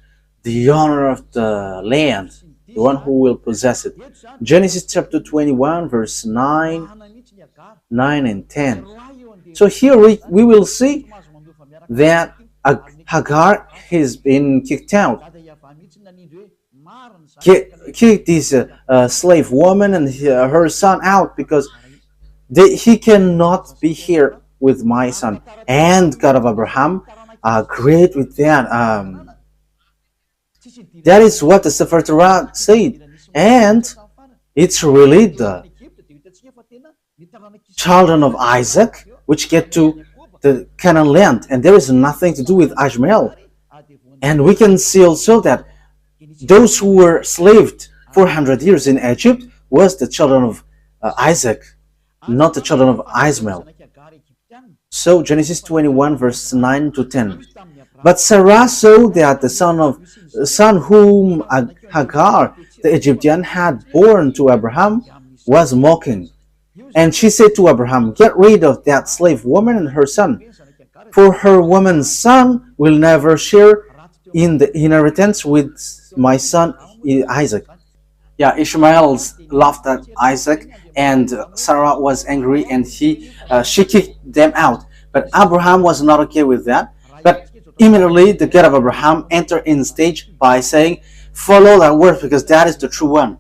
the owner of the land, the one who will possess it. Genesis chapter 21, verse 9 and 10. So here we will see that Hagar has been kicked out. Kicked this slave woman and her son out because he cannot be here with my son. And God of Abraham agreed with that. That is what the Sefer Torah said. And it's really the children of Isaac which get to the Canaan land. And there is nothing to do with Ishmael. And we can see also that those who were slaved 400 years in Egypt was the children of Isaac, not the children of Ishmael. So Genesis 21 verse 9 to 10. But Sarah saw that the son whom Hagar the Egyptian had born to Abraham was mocking. And she said to Abraham, get rid of that slave woman and her son, for her woman's son will never share in the inheritance with my son Isaac. Yeah, Ishmael laughed at Isaac, and Sarah was angry, and she kicked them out. But Abraham was not okay with that. But immediately the God of Abraham entered in stage by saying, follow that word because that is the true one.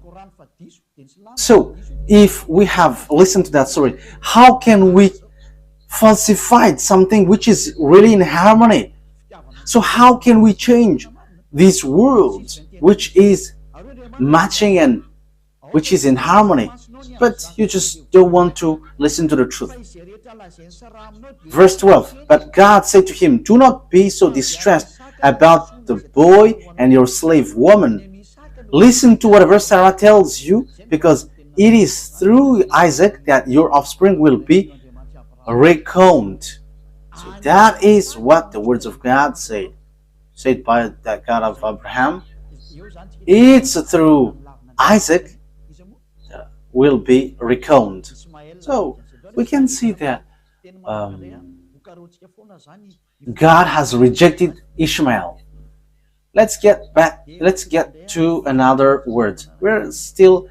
So if we have listened to that story, how can we falsify something which is really in harmony? So how can we change these words which is matching and which is in harmony? But you just don't want to listen to the truth. Verse 12. But God said to him, do not be so distressed about the boy and your slave woman. Listen to whatever Sarah tells you, because it is through Isaac that your offspring will be reckoned. So that is what the words of God said by the God of Abraham. It's through Isaac will be recounted. So we can see that God has rejected Ishmael. Let's get back. Let's get to another word. We're still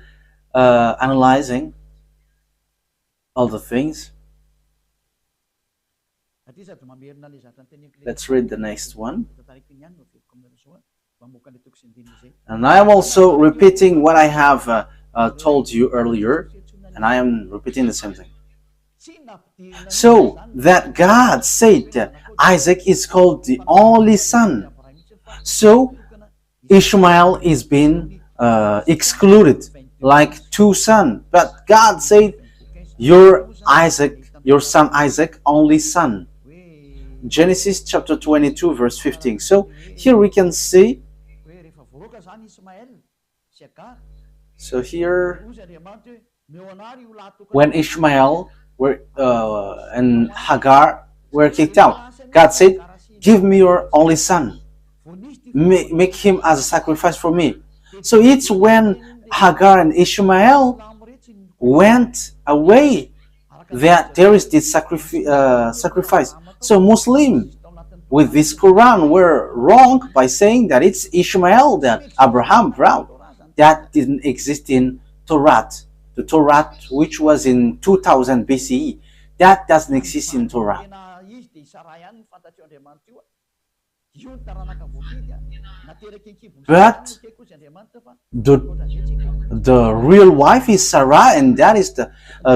analyzing all the things. Let's read the next one. And I am also repeating what I have told you earlier, and I am repeating the same thing. So that God said that Isaac is called the only son. So Ishmael is being excluded like two sons. But God said, your son Isaac, only son. Genesis chapter 22 verse 15. So here we can see. So here, when Ishmael and Hagar were kicked out, God said, give me your only son. Make him as a sacrifice for me. So it's when Hagar and Ishmael went away that there is this sacrifice. So Muslims with this Quran were wrong by saying that it's Ishmael that Abraham brought. That didn't exist in Torah. The Torah, which was in 2000 BCE, that doesn't exist in Torah. But the real wife is Sarah, and that is the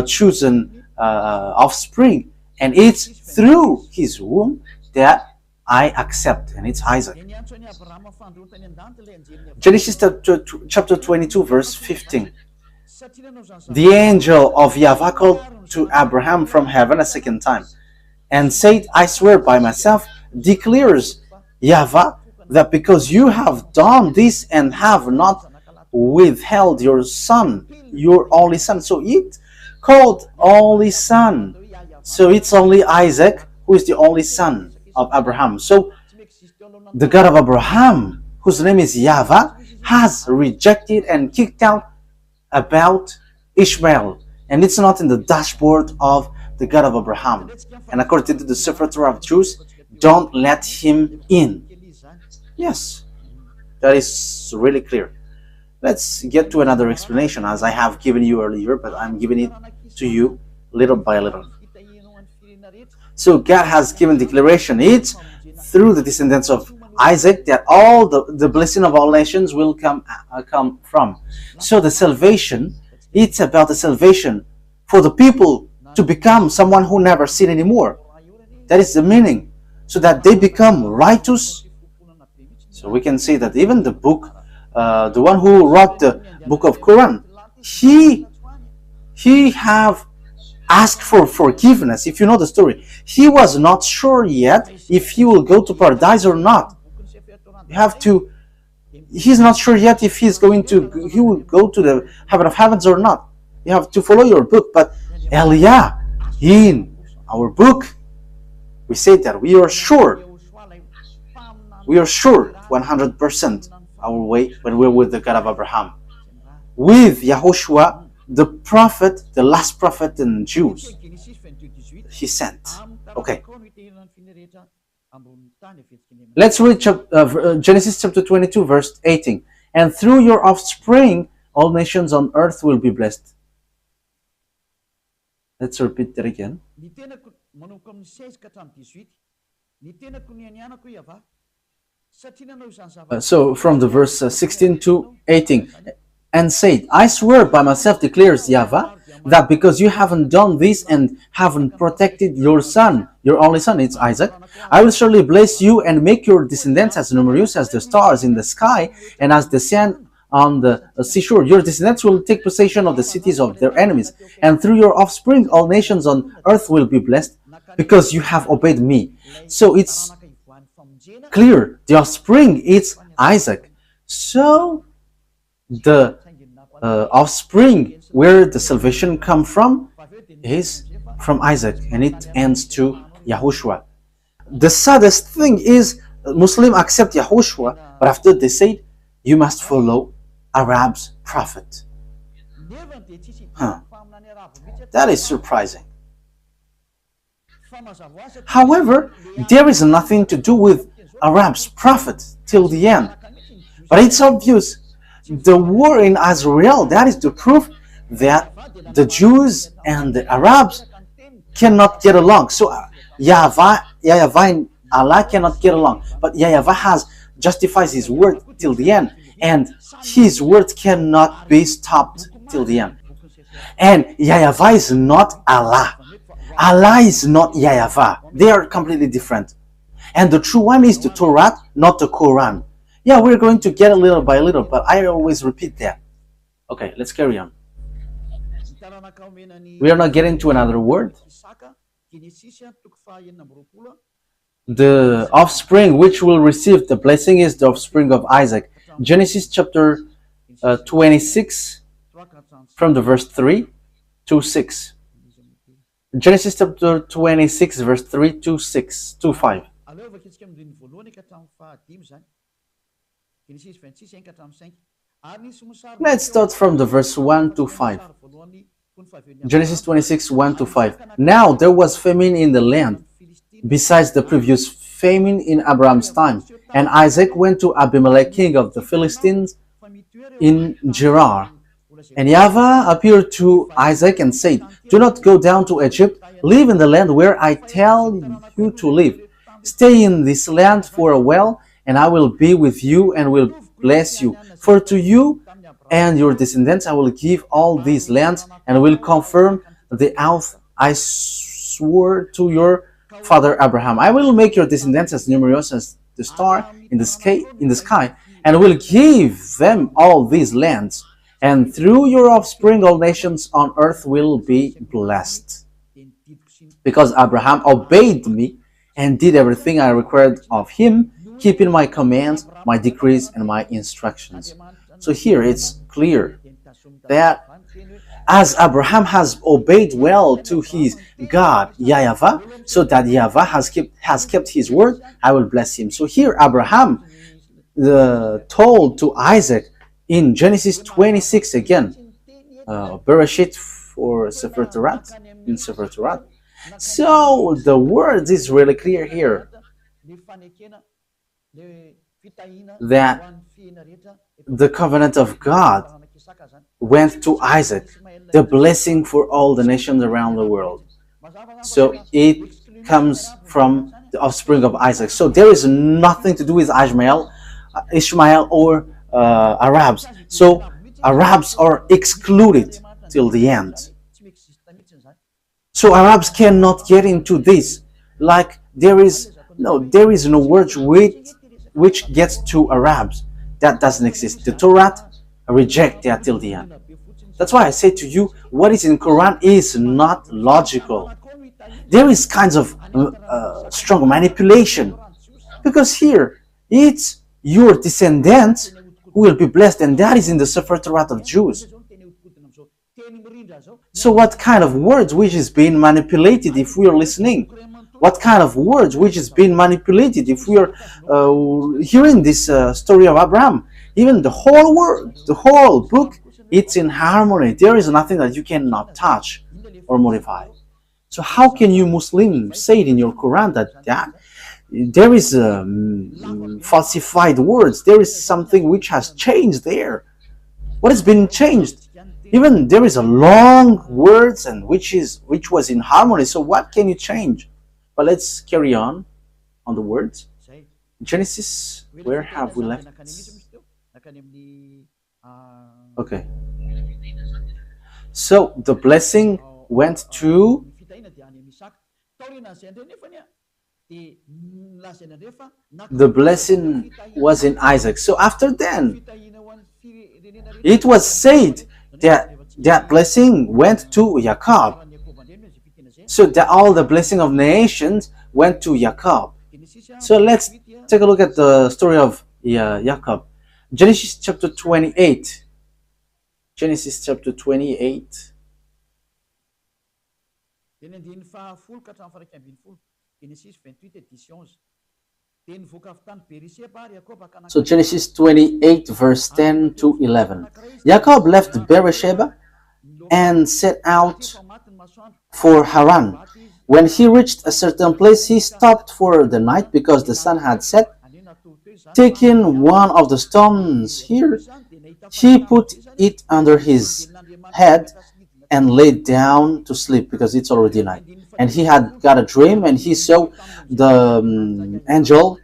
chosen offspring. And it's through his womb that I accept, and it's Isaac. Genesis chapter 22 verse 15. The angel of YAHVAH called to Abraham from heaven a second time and said, I swear by myself, declares YAHVAH, that because you have done this and have not withheld your son, your only son. So it called only son. So it's only Isaac who is the only son of Abraham. So the God of Abraham, whose name is YAHVAH, has rejected and kicked out about Ishmael. And it's not in the dashboard of the God of Abraham. And according to the Sefer Torah of Jews, don't let him in. Yes, that is really clear. Let's get to another explanation, as I have given you earlier, but I'm giving it to you little by little. So God has given declaration. It's through the descendants of Isaac that all the blessing of all nations will come from. So the salvation, it's about the salvation for the people to become someone who never sin anymore. That is the meaning. So that they become righteous. So we can see that even the book, the one who wrote the book of Quran, he have asked for forgiveness. If you know the story, he was not sure yet if he will go to paradise or not. You have to. He's not sure yet if he will go to the heaven of heavens or not. You have to follow your book. But Elia, in our book, we say that we are sure 100% our way when we're with the God of Abraham, with YAHOSHUAH, the prophet, the last prophet in Jews he sent. Okay, let's read Genesis chapter 22 verse 18. And through your offspring all nations on earth will be blessed. Let's repeat that again. So from the verse 16 to 18. And said, I swear by myself, declares YAHVAH, that because you haven't done this and haven't protected your son, your only son, it's Isaac, I will surely bless you and make your descendants as numerous as the stars in the sky and as the sand on the seashore. Your descendants will take possession of the cities of their enemies, and through your offspring all nations on earth will be blessed, because you have obeyed me. So it's clear, the offspring is Isaac. So the offspring where the salvation come from is from Isaac, and it ends to YAHOSHUAH. The saddest thing is Muslims accept YAHOSHUAH, but after they say you must follow Arab's prophet. That is surprising. However, there is nothing to do with Arab's prophet till the end. But it's obvious the war in Israel, that is the proof that the Jews and the Arabs cannot get along. So YAHVAH and Allah cannot get along. But YAHVAH justifies his word till the end, and his word cannot be stopped till the end. And YAHVAH is not Allah. Allah is not YAHVAH. They are completely different. And the true one is the Torah, not the Quran. Yeah, we're going to get a little by little, but I always repeat that. Okay, let's carry on. We are not getting to another word. The offspring which will receive the blessing is the offspring of Isaac. Genesis chapter 26 from the verse 3 to 6. Genesis chapter 26 verse 3 to 6 to 5. Let's start from the verse 1 to 5. Genesis 26, 1 to 5. Now there was famine in the land, besides the previous famine in Abraham's time. And Isaac went to Abimelech, king of the Philistines, in Gerar. And YAHVAH appeared to Isaac and said, do not go down to Egypt. Live in the land where I tell you to live. Stay in this land for a while, and I will be with you and will bless you. For to you and your descendants I will give all these lands, and will confirm the oath I swore to your father Abraham. I will make your descendants as numerous as the star in the sky, and will give them all these lands. And through your offspring all nations on earth will be blessed. Because Abraham obeyed me and did everything I required of him, keeping my commands, my decrees, and my instructions. So here it's clear that as Abraham has obeyed well to his God, YAHVAH, so that YAHVAH has kept his word, I will bless him. So here Abraham told to Isaac in Genesis 26 again, Bereshit for Sefer Torah, in Sefer Torah. So the word is really clear here that the covenant of God went to Isaac, the blessing for all the nations around the world. So it comes from the offspring of Isaac. So there is nothing to do with Ishmael or Arabs. So Arabs are excluded till the end. So Arabs cannot get into this. Like there is no word which gets to Arabs. That doesn't exist. The Torah reject that till the end. That's why I say to you, what is in Quran is not logical. There is kinds of strong manipulation, because here it's your descendants who will be blessed, and that is in the Sefer Torah of Jews. So what kind of words which is being manipulated if we are listening? What kind of words which is being manipulated if we are hearing this story of Abraham? Even the whole word, the whole book, it's in harmony. There is nothing that you cannot touch or modify. So how can you Muslims say it in your Quran that there is falsified words? There is something which has changed there. What has been changed? Even there is a long words and which was in harmony. So what can you change? But let's carry on the words. Genesis, where have we left? Okay. So the blessing went to the blessing was in Isaac. So after then, it was said that blessing went to Jacob. So that all the blessing of nations went to Jacob. So let's take a look at the story of Jacob. Genesis chapter 28. Genesis chapter 28. So Genesis 28 verse 10 to 11. Jacob left Beersheba and set out for Haran. When he reached a certain place, he stopped for the night because the sun had set. Taking one of the stones here, he put it under his head and lay down to sleep because it's already night. And he had got a dream, and he saw the angel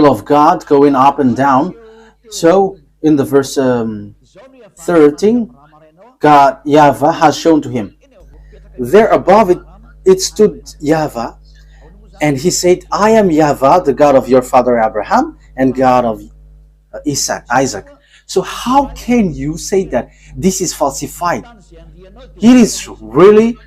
of God going up and down. So in the verse 13, God, YAHVAH, has shown to him. There above it stood YAHVAH, and he said, I am YAHVAH, the God of your father Abraham and God of Isaac. So how can you say that this is falsified? It is really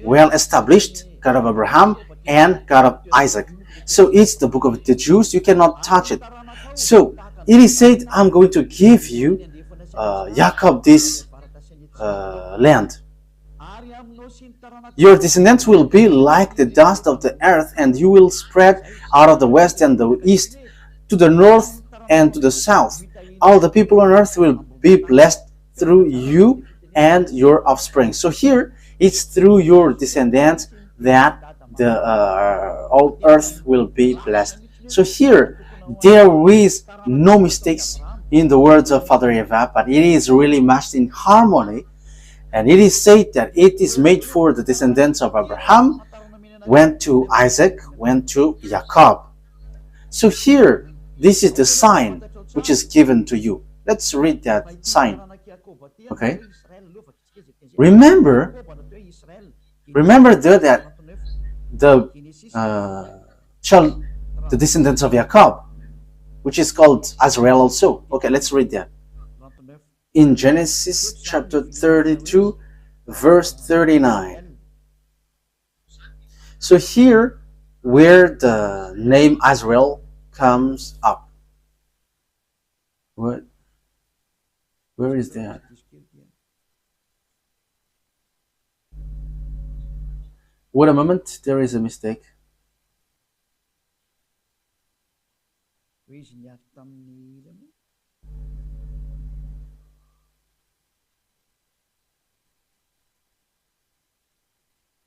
well established, God of Abraham and God of Isaac. So it's the book of the Jews, you cannot touch it. So it is said, I'm going to give you, Jacob, this land. Your descendants will be like the dust of the earth, and you will spread out of the west and the east, to the north and to the south. All the people on earth will be blessed through you and your offspring. So here, it's through your descendants that the all earth will be blessed. So here, there is no mistakes in the words of Father YAHVAH, but it is really matched in harmony. And it is said that it is made for the descendants of Abraham, went to Isaac, went to Jacob. So here, this is the sign which is given to you. Let's read that sign. Okay? Remember that the descendants of Jacob, which is called Azrael also. Okay, let's read that. In Genesis chapter 32, verse 39. So here, where the name Azrael comes up. What? Where is that? Wait a moment, there is a mistake.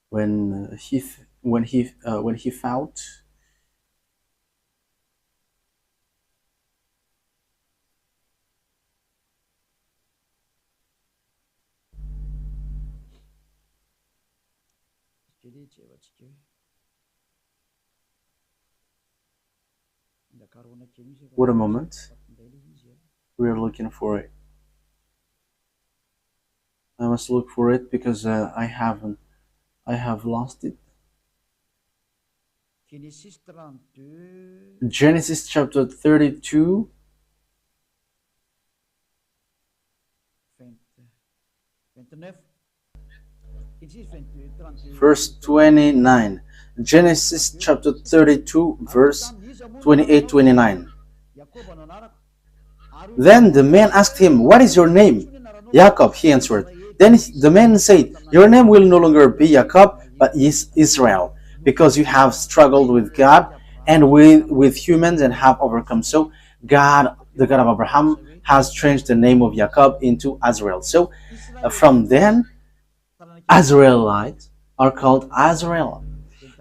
When he found Wait a moment. We are looking for it. I must look for it because I have lost it. Genesis chapter 32. Verse 29. Genesis chapter 32, verse 28-29. Then the man asked him, "What is your name?" "Jacob," he answered. Then the man said, "Your name will no longer be Jacob, but is Israel, because you have struggled with God and with humans and have overcome." So God, the God of Abraham, has changed the name of Jacob into Azrael. So from then, Azraelites are called Azrael.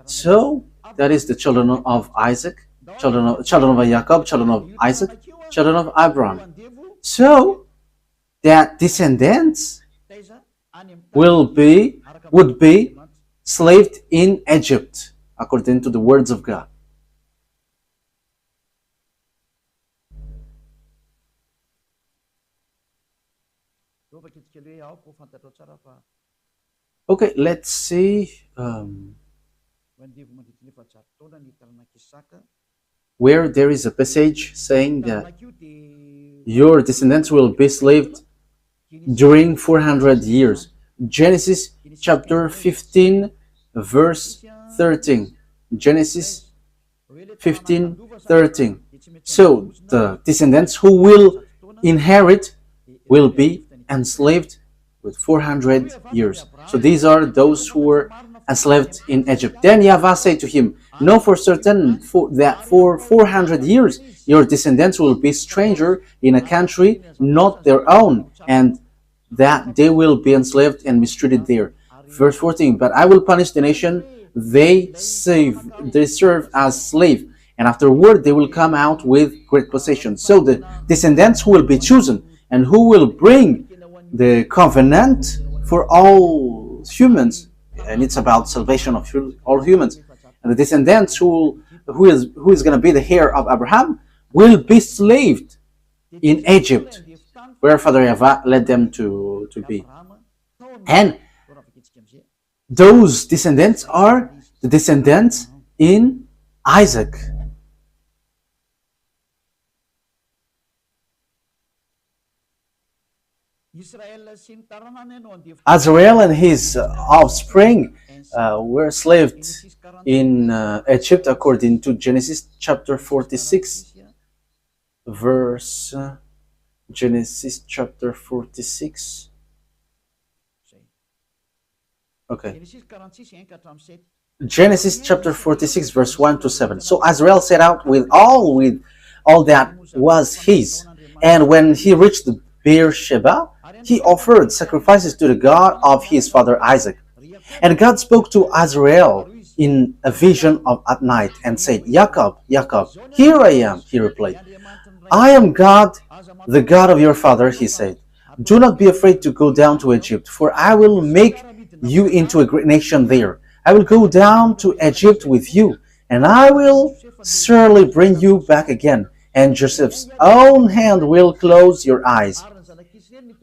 So that is the children of Isaac, children of Jacob, children of Isaac, children of Abraham. So that descendants would be slaved in Egypt, according to the words of God. Okay, let's see where there is a passage saying that your descendants will be slaved during 400 years. Genesis chapter 15, verse 13. Genesis 15, 13. So the descendants who will inherit will be enslaved with 400 years. So these are those who were enslaved in Egypt. Then YAHVAH said to him, "Know for certain that for 400 years your descendants will be stranger in a country not their own, and that they will be enslaved and mistreated there. Verse 14, but I will punish the nation they serve as slave, and afterward they will come out with great possession. So the descendants who will be chosen and who will bring the covenant for all humans, and it's about salvation of all humans, and the descendants who is going to be the heir of Abraham will be slaved in Egypt, where Father YAHVAH led them to be. And those descendants are the descendants in Isaac. Azrael and his offspring were slaved in Egypt according to Genesis chapter 46 verse Genesis chapter 46. Okay. Genesis chapter 46 verse 1 to 7. So Azrael set out with all that was his, and when he reached Beersheba, he offered sacrifices to the God of his father Isaac. And God spoke to Azrael in a vision at night and said, Jacob, Jacob. Here I am, he replied. I am God, the God of your father, he said. Do not be afraid to go down to Egypt, for I will make you into a great nation there. I will go down to Egypt with you, and I will surely bring you back again, and Joseph's own hand will close your eyes.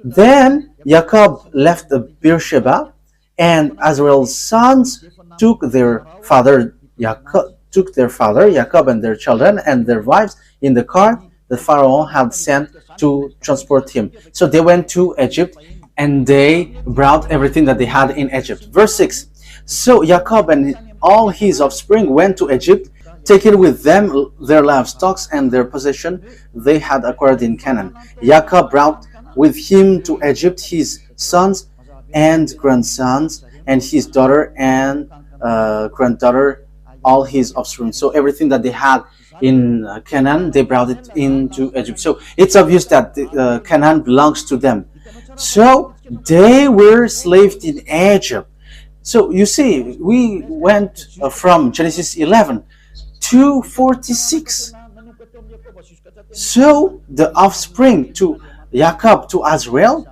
Then Jacob left Beersheba, and Azrael's sons took their father Jacob and their children and their wives in the cart the Pharaoh had sent to transport him. So they went to Egypt, and they brought everything that they had in Egypt. Verse 6. So Jacob and all his offspring went to Egypt, taking with them their livestock and their possession they had acquired in Canaan. Jacob brought with him to Egypt his sons and grandsons, and his daughter and granddaughter, all his offspring. So everything that they had in Canaan, they brought it into Egypt. So it's obvious that Canaan belongs to them. So they were slaves in Egypt. So you see, we went from Genesis 11 to 46. So the offspring to Jacob to Azrael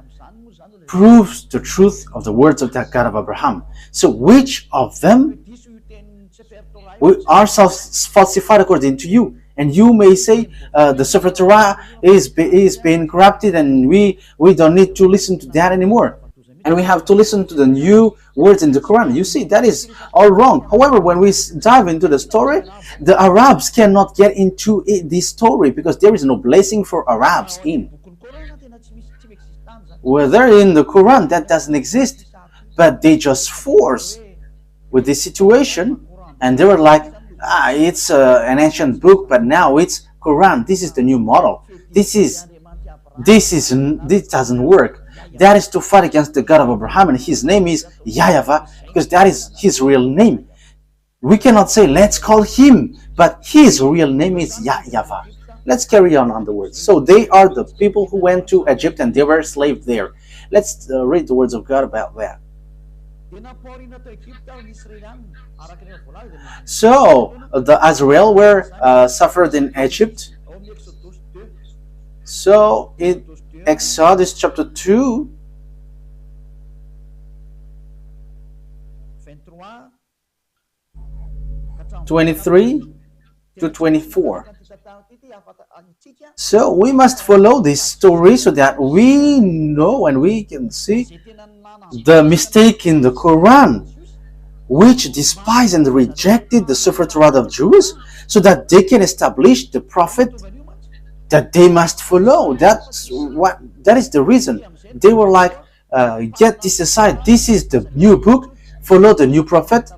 proves the truth of the words of that God of Abraham. So which of them are falsified according to you? And you may say the Sefer Torah is being corrupted, and we don't need to listen to that anymore, and we have to listen to the new words in the Quran. You see, that is all wrong. However, when we dive into the story, the Arabs cannot get into this story because there is no blessing for Arabs in. Whether in the Quran, that doesn't exist, but they just force with this situation, and they were like, it's an ancient book, but now it's Quran. This is the new model. This doesn't work. That is to fight against the God of Abraham, and his name is YAHVAH, because that is his real name. We cannot say let's call him, but his real name is YAHVAH. Let's carry on the words. So they are the people who went to Egypt and they were slaves there. Let's read the words of God about that. So the Azrael were suffered in Egypt. So in Exodus chapter 2, (23 to 24). So we must follow this story so that we know and we can see the mistake in the Quran, which despised and rejected the Sefer Torah of Jews, so that they can establish the prophet that they must follow. That is the reason. They were like, get this aside. This is the new book. Follow the new prophet.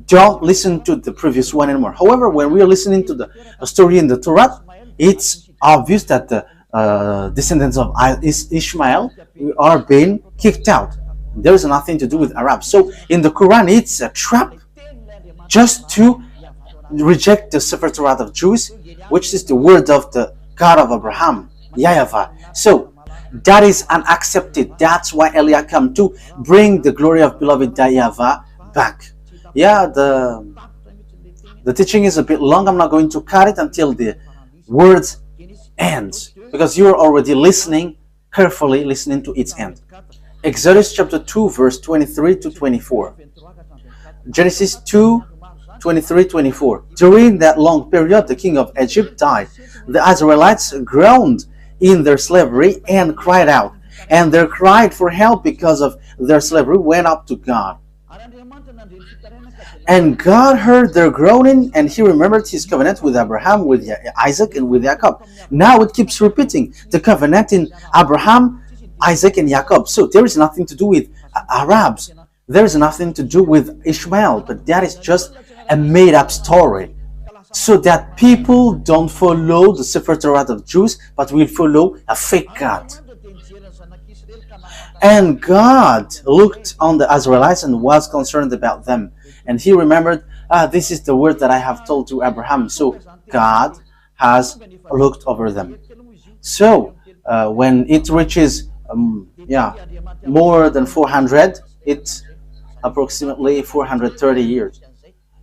Don't listen to the previous one anymore. However, when we are listening to the story in the Torah, it's obvious that the descendants of Ishmael are being kicked out. There is nothing to do with Arabs. So in the Quran, it's a trap just to reject the Sefer Torah of Jews, which is the word of the God of Abraham, YAHVAH. So That is unaccepted. That's why Eliah come to bring the glory of beloved YAHVAH back. Yeah, the teaching is a bit long. I'm not going to cut it until the words ends, because you're already listening carefully, listening to its end. Exodus chapter 2 verse 23 to 24. Genesis 2 23, 24. During that long period, the king of Egypt died. The Israelites groaned in their slavery and cried out, and their cry for help because of their slavery went up to God. And God heard their groaning, and he remembered his covenant with Abraham, with Isaac, and with Jacob. Now it keeps repeating the covenant in Abraham, Isaac, and Jacob. So there is nothing to do with Arabs. There is nothing to do with Ishmael, but that is just a made-up story, so that people don't follow the Sefer Torah of Jews, but will follow a fake God. And God looked on the Israelites and was concerned about them. And he remembered, this is the word that I have told to Abraham. So God has looked over them. So when it reaches more than 400, it's approximately 430 years.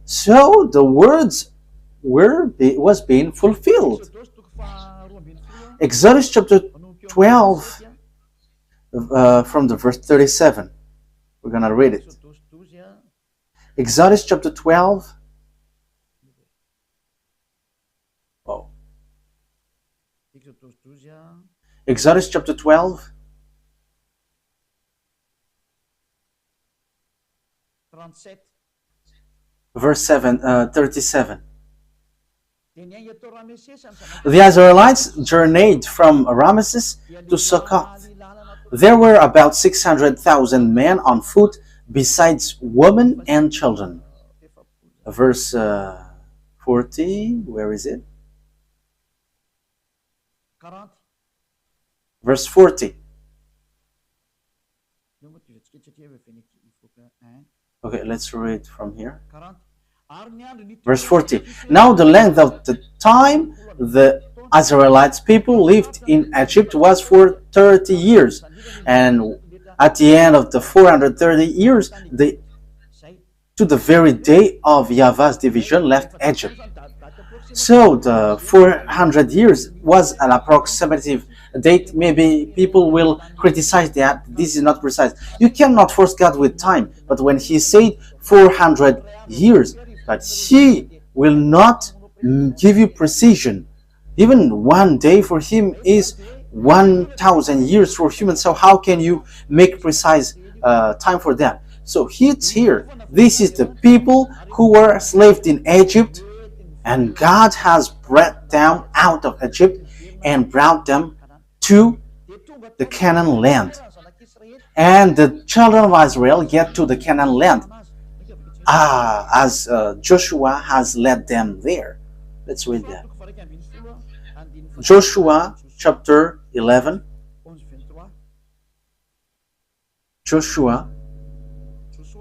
So the words was being fulfilled. Exodus chapter 12 from the verse 37. We're going to read it. Exodus chapter 12. Oh. Exodus chapter 12. Verse 37. The Israelites journeyed from Ramesses to Succoth. There were about 600,000 men on foot, besides women and children. Verse 40, where is it? Verse 40. Okay, let's read from here. Verse 40. Now the length of the time the Israelites people lived in Egypt was for 30 years. And at the end of the 430 years, they, to the very day of YAHVAH's division, left Egypt. So the 400 years was an approximative date. Maybe people will criticize that this is not precise. You cannot force God with time. But when he said 400 years, that he will not give you precision. Even one day for him is 1,000 years for humans. So how can you make precise time for that? So it's here. This is the people who were enslaved in Egypt, and God has brought them out of Egypt and brought them to the Canaan land. And the children of Israel get to the Canaan land as Joshua has led them there. Let's read that. Joshua chapter 11. Joshua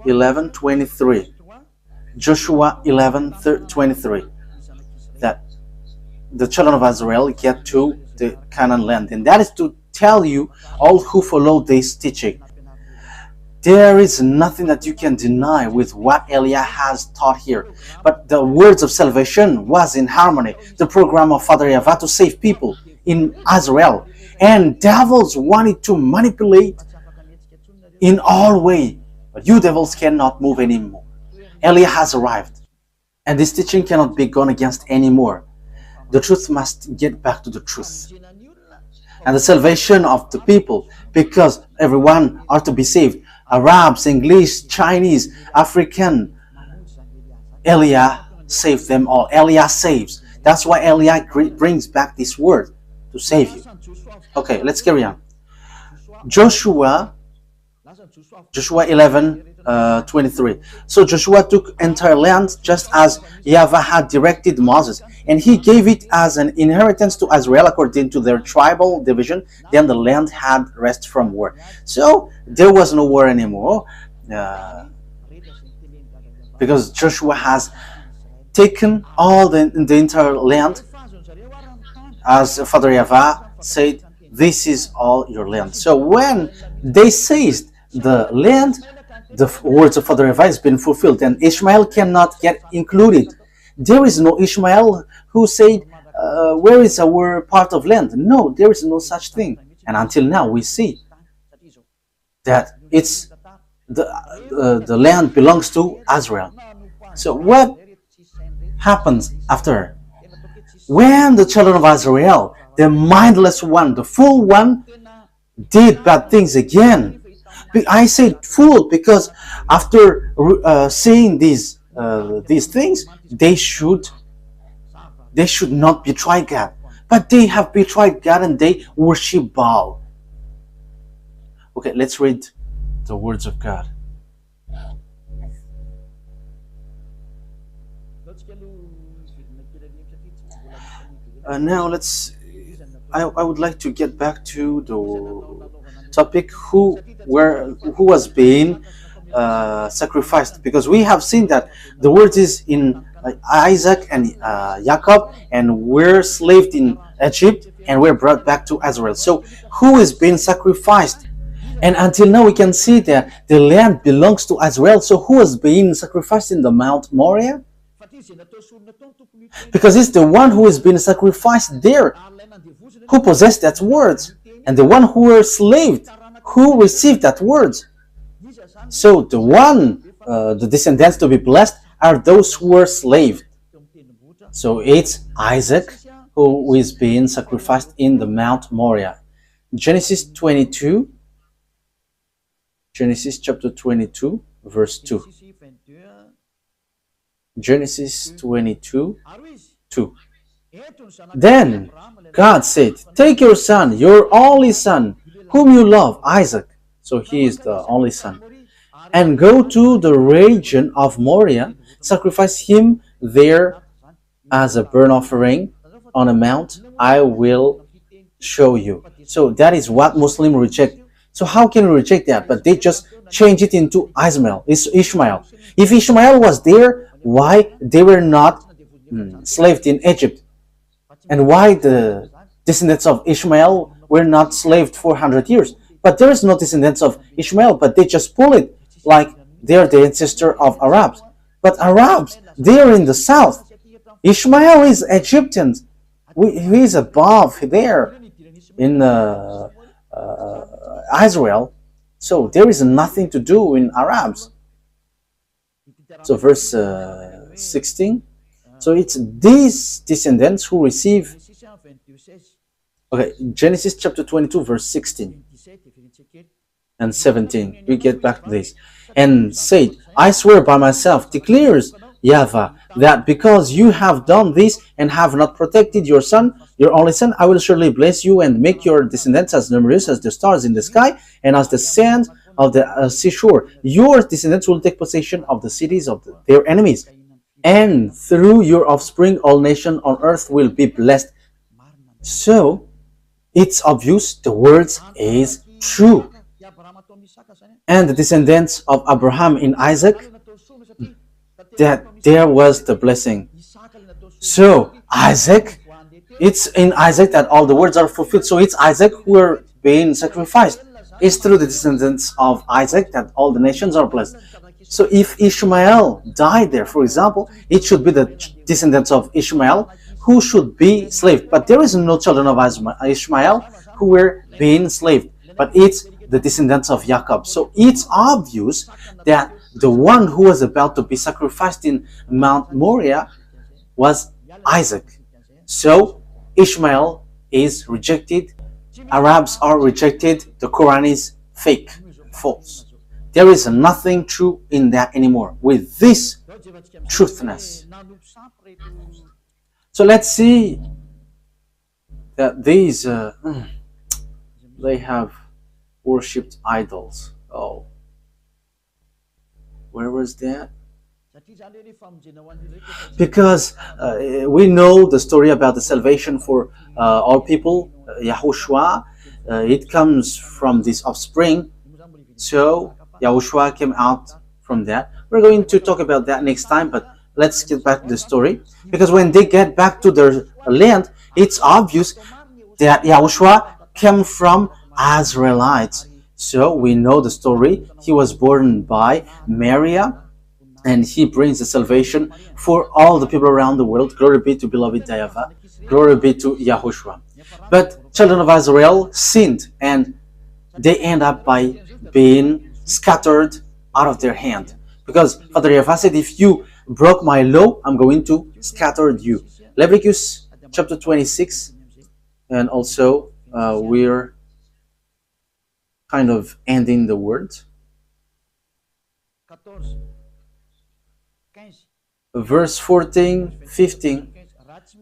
11:23. Joshua 11:23. That the children of Israel get to the Canaan land, and that is to tell you all who follow this teaching. There is nothing that you can deny with what Eliah has taught here. But the words of salvation was in harmony. The program of Father YAHVAH to save people in Israel. And devils wanted to manipulate in all ways. But you devils cannot move anymore. Eliah has arrived. And this teaching cannot be gone against anymore. The truth must get back to the truth. And the salvation of the people, because everyone are to be saved. Arabs, English, Chinese, African. Eliah saved them all. Eliah saves. That's why Eliah brings back this word to save you. Okay, let's carry on. Joshua 11:23. So Joshua took entire land just as YAHVAH had directed Moses, and he gave it as an inheritance to Israel according to their tribal division. Then the land had rest from war. So there was no war anymore, because Joshua has taken all the entire land, as Father YAHVAH said this is all your land. So when they seized the land, the words of Father YAHVAH has been fulfilled, and Ishmael cannot get included. There is no Ishmael who said, where is our part of land? No, there is no such thing. And until now we see that it's the land belongs to Israel. So what happens after? When the children of Israel, the mindless one, the fool one, did bad things again. I say fool because after seeing these things, they should not betray God. But they have betrayed God and they worship Baal. Okay, let's read the words of God. Now I would like to get back to the topic who was being sacrificed, because we have seen that the word is in Isaac and Jacob, and we're slaved in Egypt and we're brought back to Israel. So who is being sacrificed? And until now we can see that the land belongs to Israel. So who is being sacrificed in the Mount Moriah? Because it's the one who is being sacrificed there who possessed that word, and the one who were slaved who received that word. So the one, the descendants to be blessed are those who were slaved. So it's Isaac who is being sacrificed in the Mount Moriah. Genesis 22, Genesis chapter 22, verse 2. Genesis 22, 2. Then God said, take your son, your only son, whom you love, Isaac. So he is the only son. And go to the region of Moriah, sacrifice him there as a burnt offering on a mount I will show you. So that is what Muslims reject. So how can we reject that? But they just change it into Ishmael. If Ishmael was there, why they were not slaved in Egypt? And why the descendants of Ishmael were not slaved for 100 years? But there is no descendants of Ishmael, but they just pull it like they are the ancestor of Arabs. But Arabs, they are in the south. Ishmael is Egyptians. He is above there in Israel. So there is nothing to do in Arabs. So verse 16. So it's these descendants who receive. Okay, Genesis chapter 22, verse 16 and 17. We get back to this. And said, I swear by myself, declares YAHVAH, that because you have done this and have not protected your son, your only son, I will surely bless you and make your descendants as numerous as the stars in the sky and as the sand of the seashore. Your descendants will take possession of the cities of their enemies. And through your offspring, all nations on earth will be blessed. So, it's obvious the words is true. And the descendants of Abraham in Isaac, that there was the blessing. So, Isaac, it's in Isaac that all the words are fulfilled. So, it's Isaac who are being sacrificed. It's through the descendants of Isaac that all the nations are blessed. So if Ishmael died there, for example, it should be the descendants of Ishmael who should be enslaved. But there is no children of Ishmael who were being enslaved. But it's the descendants of Jacob. So it's obvious that the one who was about to be sacrificed in Mount Moriah was Isaac. So Ishmael is rejected. Arabs are rejected. The Quran is fake, false. There is nothing true in that anymore with this truthness. So let's see that these they have worshipped idols. Oh, where was that? Because we know the story about the salvation for all people, YAHOSHUAH. It comes from this offspring. So YAHOSHUAH came out from that. We're going to talk about that next time, but let's get back to the story. Because when they get back to their land, it's obvious that YAHOSHUAH came from Israelites. So we know the story. He was born by Maria, and he brings the salvation for all the people around the world. Glory be to beloved YAHVAH. Glory be to YAHOSHUAH. But children of Israel sinned, and they end up by being scattered out of their hand. Because Father YAHVAH said, if you broke my law, I'm going to scatter you. Leviticus chapter 26, and also we're kind of ending the word. Verse 14, 15.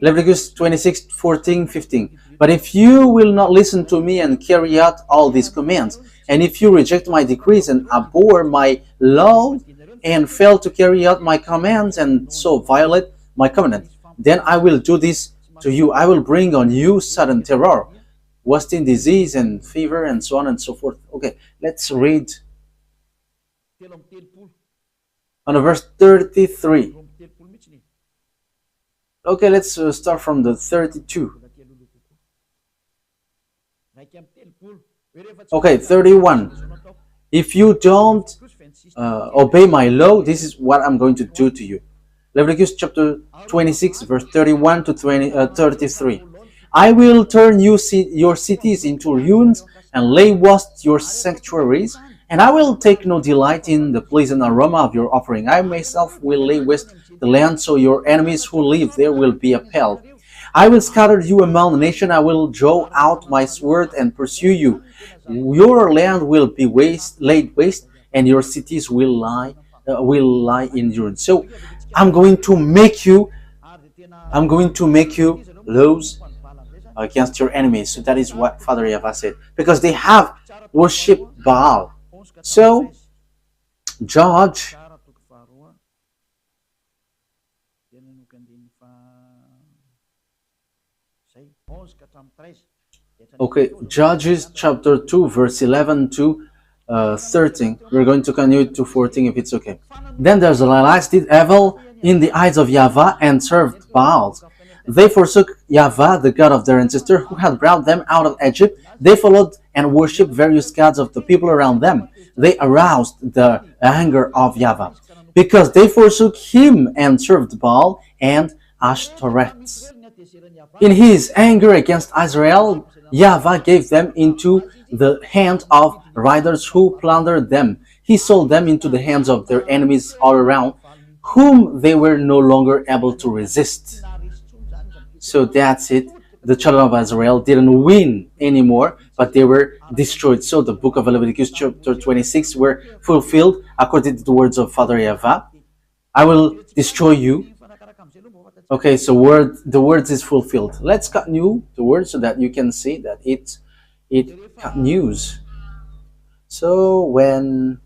Leviticus 26, 14, 15. But if you will not listen to me and carry out all these commands, and if you reject my decrees and abhor my law and fail to carry out my commands and so violate my covenant, then I will do this to you. I will bring on you sudden terror, wasting disease and fever and so on and so forth. Okay, let's read on verse 33. Okay, let's start from the 32. Okay, 31. If you don't obey my law, this is what I'm going to do to you. Leviticus chapter 26, verse 31 to 33. I will turn your cities into ruins and lay waste your sanctuaries, and I will take no delight in the pleasant aroma of your offering. I myself will lay waste the land, so your enemies who live there will be appalled. I will scatter you among the nations. I will draw out my sword and pursue you. Your land will be laid waste, and your cities will lie in ruins. So I'm going to make you lose against your enemies. So that is what Father YAHVAH said, because they have worshipped Baal. So judge. Okay, Judges chapter 2, verse 11 to 13. We're going to continue to 14 if it's okay. Then the Israelites did evil in the eyes of YAHVAH and served Baals. They forsook YAHVAH, the God of their ancestor, who had brought them out of Egypt. They followed and worshipped various gods of the people around them. They aroused the anger of YAHVAH, because they forsook him and served Baal and Ashtoreth. In his anger against Israel, YAHVAH gave them into the hand of riders who plundered them. He sold them into the hands of their enemies all around, whom they were no longer able to resist. So that's it. The children of Israel didn't win anymore, but they were destroyed. So the book of Leviticus chapter 26 were fulfilled according to the words of Father YAHVAH. I will destroy you. Okay, so the words is fulfilled. Let's continue the word so that you can see that it continues. So when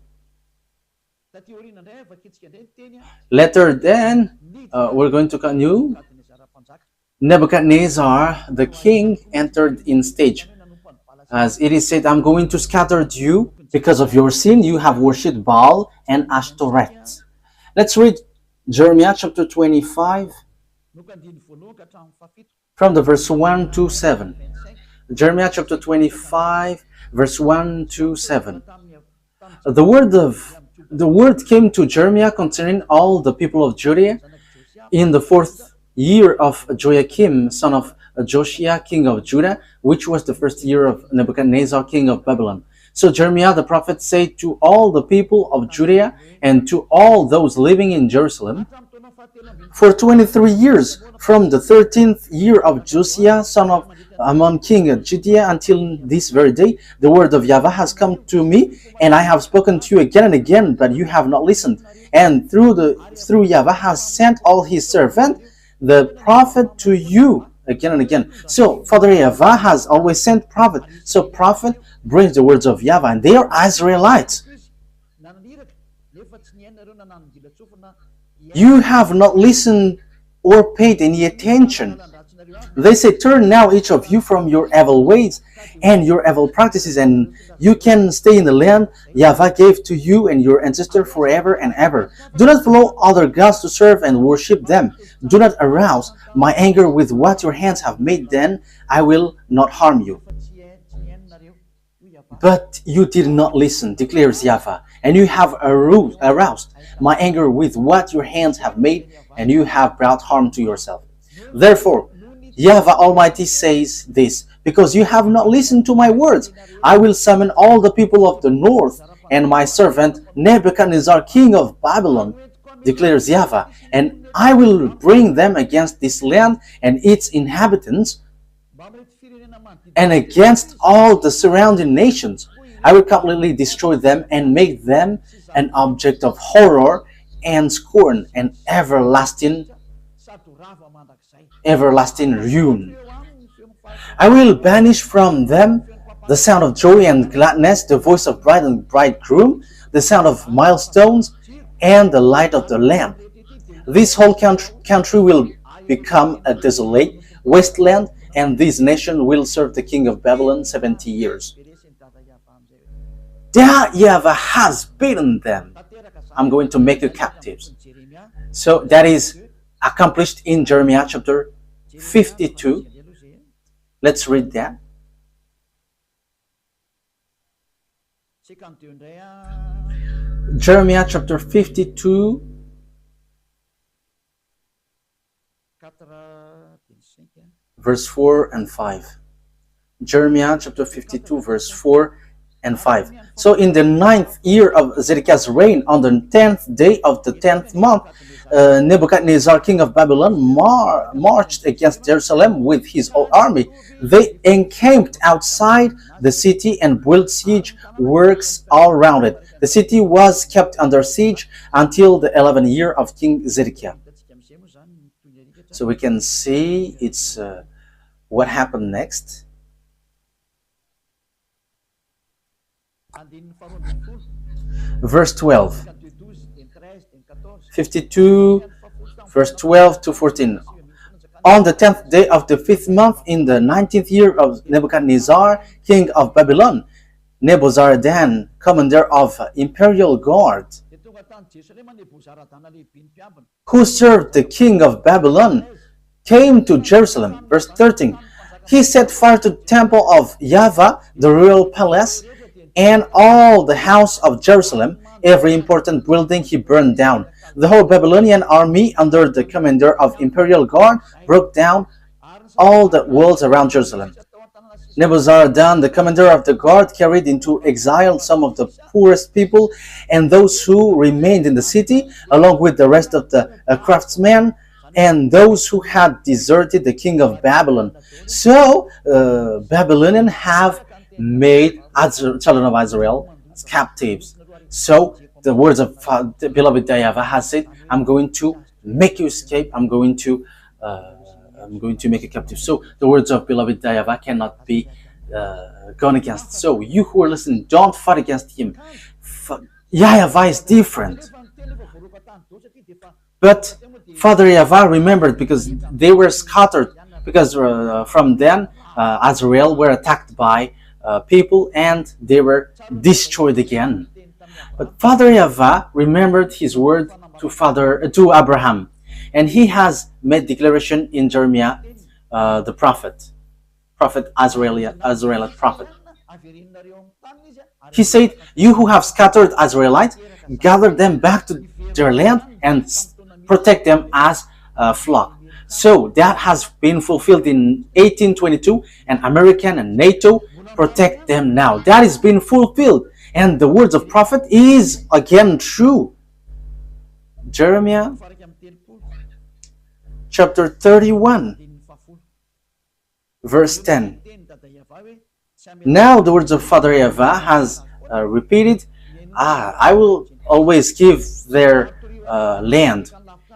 later then we're going to continue. Nebuchadnezzar, the king, entered in stage. As it is said, I'm going to scatter you because of your sin. You have worshipped Baal and Ashtoreth. Let's read Jeremiah chapter 25 from the verse 1 to 7. Jeremiah chapter 25, verse 1 to 7. The word came to Jeremiah concerning all the people of Judea in the 4th year of Joachim, son of Josiah, king of Judah, which was the 1st year of Nebuchadnezzar, king of Babylon. So Jeremiah the prophet said to all the people of Judea and to all those living in Jerusalem, for 23 years, from the 13th year of Josiah, son of Ammon, king of Judea, until this very day, the word of YAHVAH has come to me, and I have spoken to you again and again, but you have not listened. And through YAHVAH has sent all his servant, the prophet, to you again and again. So Father YAHVAH has always sent prophet. So prophet brings the words of YAHVAH, and they are Israelites. You have not listened or paid any attention. They say, turn now each of you from your evil ways and your evil practices, and you can stay in the land YAHVAH gave to you and your ancestor forever and ever. Do not follow other gods to serve and worship them. Do not arouse my anger with what your hands have made, then I will not harm you. But you did not listen, declares YAHVAH, and you have aroused my anger with what your hands have made, and you have brought harm to yourself. Therefore, YAHVAH Almighty says this, because you have not listened to my words, I will summon all the people of the north, and my servant Nebuchadnezzar, king of Babylon, declares YAHVAH, and I will bring them against this land and its inhabitants, and against all the surrounding nations. I will completely destroy them and make them an object of horror and scorn and everlasting ruin. I will banish from them the sound of joy and gladness, the voice of bride and bridegroom, the sound of milestones, and the light of the lamp. This whole country will become a desolate wasteland, and this nation will serve the king of Babylon 70 years. That YAHVAH has beaten them. I'm going to make you captives. So that is accomplished in Jeremiah chapter 52. Let's read that. Jeremiah chapter 52, verse 4 and 5. Jeremiah chapter 52, verse 4 and 5. So in the 9th year of Zedekiah's reign, on the 10th day of the 10th month, Nebuchadnezzar, king of Babylon, marched against Jerusalem with his whole army. They encamped outside the city and built siege works all around it. The city was kept under siege until the 11th year of King Zedekiah. So we can see it's what happened next. Verse 12. 52, verse 12 to 14. On the 10th day of the 5th month, in the 19th year of Nebuchadnezzar, king of Babylon, Nebuzaradan, commander of imperial guard, who served the king of Babylon, came to Jerusalem. Verse 13. He set fire to the temple of YAHVAH, the royal palace, and all the house of Jerusalem. Every important building he burned down. The whole Babylonian army, under the commander of imperial guard, broke down all the walls around Jerusalem. Nebuzaradan, the commander of the guard, carried into exile some of the poorest people and those who remained in the city, along with the rest of the craftsmen and those who had deserted the king of Babylon. So Babylonians have made children of Israel captives. So the words of the beloved YAHVAH has said, I'm going to make you escape. I'm going to make you captive. So the words of beloved YAHVAH cannot be gone against. So you who are listening, don't fight against him. YAHVAH is different. But Father YAHVAH remembered, because they were scattered, because from then Israel were attacked by people and they were destroyed again. But Father YAHVAH remembered his word to Abraham, and he has made declaration in Jeremiah, the prophet Israelite prophet. He said, "You who have scattered Israelites, gather them back to their land and protect them as a flock." So that has been fulfilled in 1822, and American and NATO protect them now. That is being fulfilled, and the words of prophet is again true. Jeremiah chapter 31, verse 10. Now the words of Father YAHVAH has repeated, I will always give their land.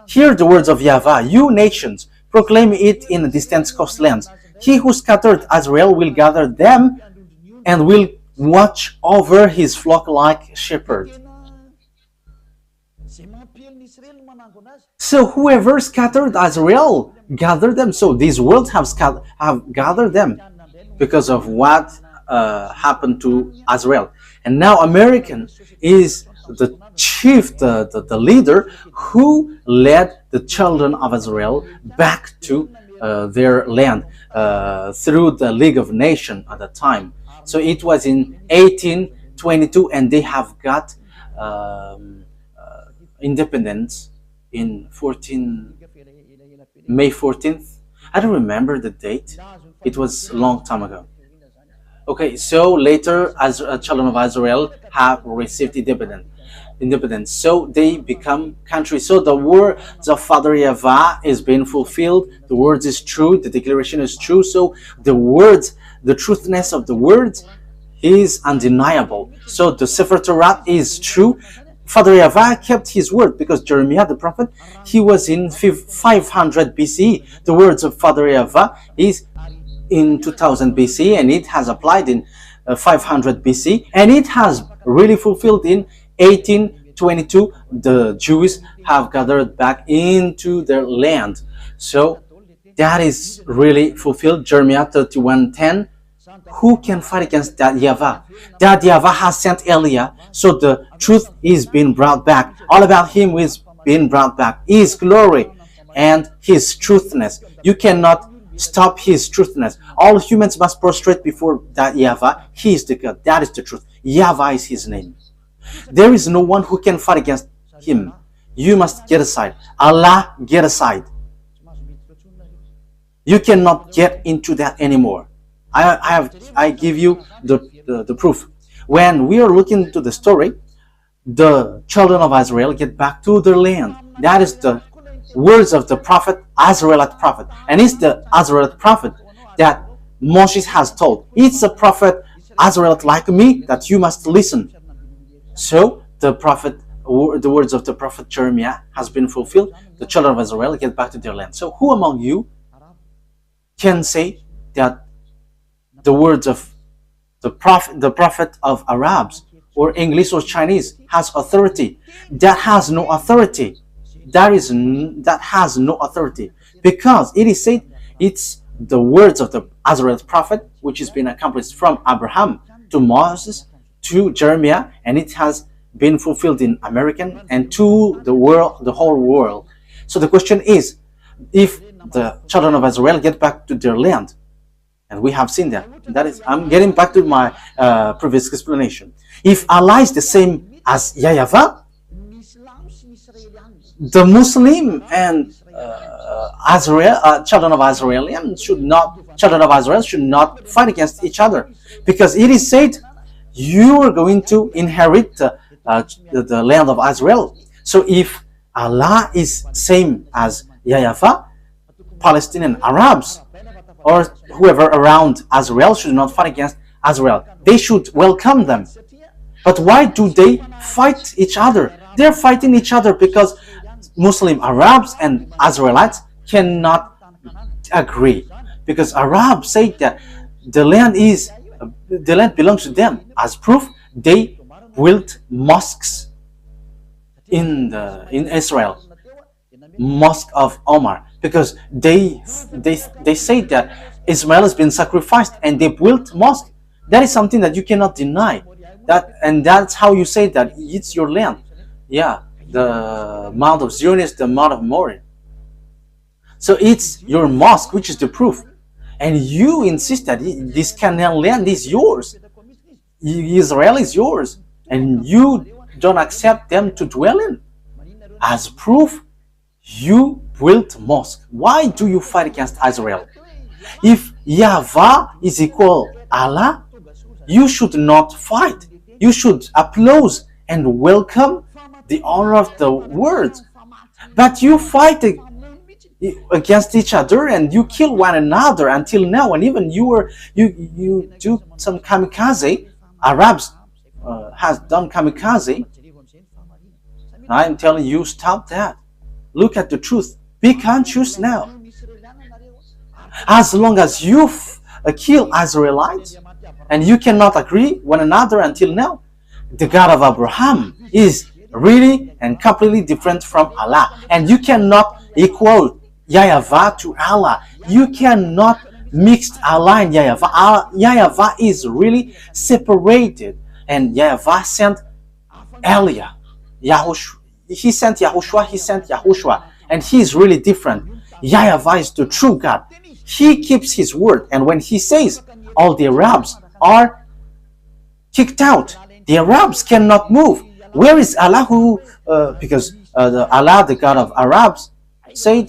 Hear the words of YAHVAH, you nations, proclaim it in the distant coastlands. He who scattered Israel will gather them and will watch over his flock like shepherd. So whoever scattered Israel, gather them. So these worlds have gathered them because of what happened to Israel. And now American is the chief, the leader who led the children of Israel back to their land through the League of Nations at the time. So it was in 1822, and they have got independence in May 14th. I don't remember the date. It was a long time ago. Okay, so later, as children of Israel have received independence, so they become country. So the words of Father YAHVAH is being fulfilled. The words is true. The declaration is true. So the words, the truthness of the words, is undeniable. So the Sefer Torah is true. Father YAHVAH kept his word, because Jeremiah the prophet, he was in 500 BCE. The words of Father YAHVAH is in 2000 BC, and it has applied in 500 BC, and it has really fulfilled in 1822. The Jews have gathered back into their land. So that is really fulfilled. Jeremiah 31:10. Who can fight against that YAHVAH? That YAHVAH has sent Elijah, so the truth is being brought back. All about him is being brought back. His glory and his truthness. You cannot stop his truthness. All humans must prostrate before that YAHVAH. He is the God. That is the truth. YAHVAH is his name. There is no one who can fight against him. You must get aside. Allah, get aside. You cannot get into that anymore. I give you the proof. When we are looking into the story, the children of Israel get back to their land. That is the words of the prophet, Israelite prophet. And it's the Israelite prophet that Moses has told. It's a prophet, Israelite like me, that you must listen. So the words of the prophet Jeremiah has been fulfilled. The children of Israel get back to their land. So who among you can say that the words of the prophet of Arabs or English or Chinese has authority? That has no authority. That has no authority, because it is said it's the words of the Israelite prophet, which has been accomplished from Abraham to Moses to Jeremiah, and it has been fulfilled in American and to the world, the whole world. So the question is, if the children of Israel get back to their land, and we have seen that. That is, I'm getting back to my previous explanation. If Allah is the same as YAHVAH, the Muslim and children of Israel should not fight against each other, because it is said you are going to inherit the land of Israel. So if Allah is same as YAHVAH, Palestinian Arabs or whoever around Israel should not fight against Israel. They should welcome them. But why do they fight each other? They're fighting each other because Muslim Arabs and Israelites cannot agree. Because Arabs say that the land belongs to them. As proof, they built mosques in Israel, Mosque of Omar, because they say that Ismail has been sacrificed and they built mosque. That is something that you cannot deny. And that's how you say that it's your land. Yeah, the Mount of Zion is the Mount of Moriah. So it's your mosque, which is the proof. And you insist that this Canaan land is yours. Israel is yours. And you don't accept them to dwell in. As proof, you built mosque. Why do you fight against Israel? If YAHVAH is equal Allah, you should not fight. You should applaud and welcome the honor of the words. But you fight against each other and you kill one another until now, and even you do some kamikaze. Arabs has done kamikaze. I'm telling you, stop that. Look at the truth. Be conscious now. As long as you kill Israelites and you cannot agree one another until now, the God of Abraham is really and completely different from Allah. And you cannot equal YAHVAH to Allah. You cannot mix Allah and YAHVAH. YAHVAH is really separated. And YAHVAH sent Elijah. He sent YAHOSHUAH. And he is really different. YAHVAH is the true God. He keeps his word. And when he says all the Arabs are kicked out. The Arabs cannot move. Where is Allah because Allah, the God of Arabs, said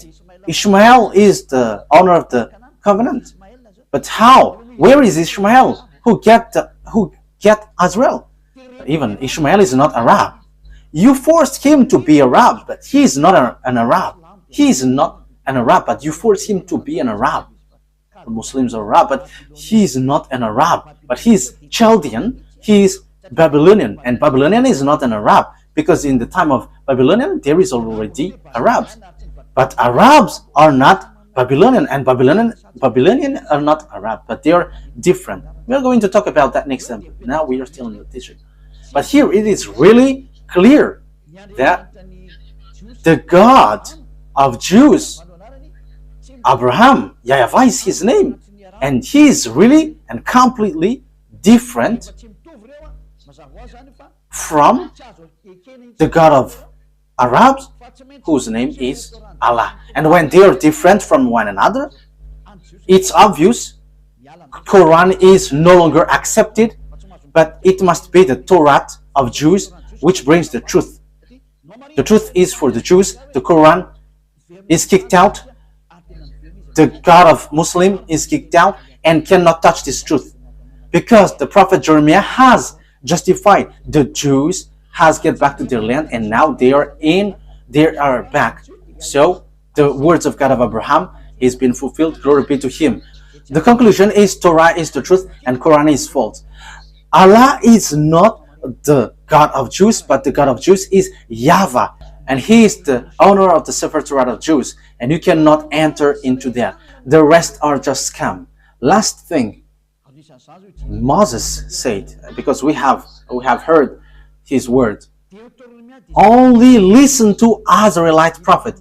Ishmael is the owner of the covenant. But how? Where is Ishmael who get Israel? Even Ishmael is not Arab. You forced him to be Arab, but he is not an Arab. He is not an Arab, but you forced him to be an Arab. The Muslims are Arab, but he is not an Arab. But he is Chaldean, he is Babylonian, and Babylonian is not an Arab, because in the time of Babylonian there is already Arabs. But Arabs are not Babylonian, and Babylonian are not Arab, but they are different. We are going to talk about that next time. Now we are still in the teaching. But here it is really clear that the God of Jews, Abraham, YAHVAH is his name, and he is really and completely different from the God of Arabs, whose name is Allah. And when they are different from one another, it's obvious Quran is no longer accepted, but it must be the Torah of Jews which brings the truth. The truth is for the Jews. The Quran is kicked out. The God of Muslim is kicked out and cannot touch this truth, because the prophet Jeremiah has justified the Jews has get back to their land, and now they are back. So the words of God of Abraham is been fulfilled. Glory be to him. The conclusion is Torah is the truth and Quran is false. Allah is not the God of Jews, but the God of Jews is YAHVAH, and he is the owner of the Sefer Torah of Jews, and you cannot enter into that. The rest are just scam. Last thing Moses said, because we have heard his word, only listen to Israelite prophet,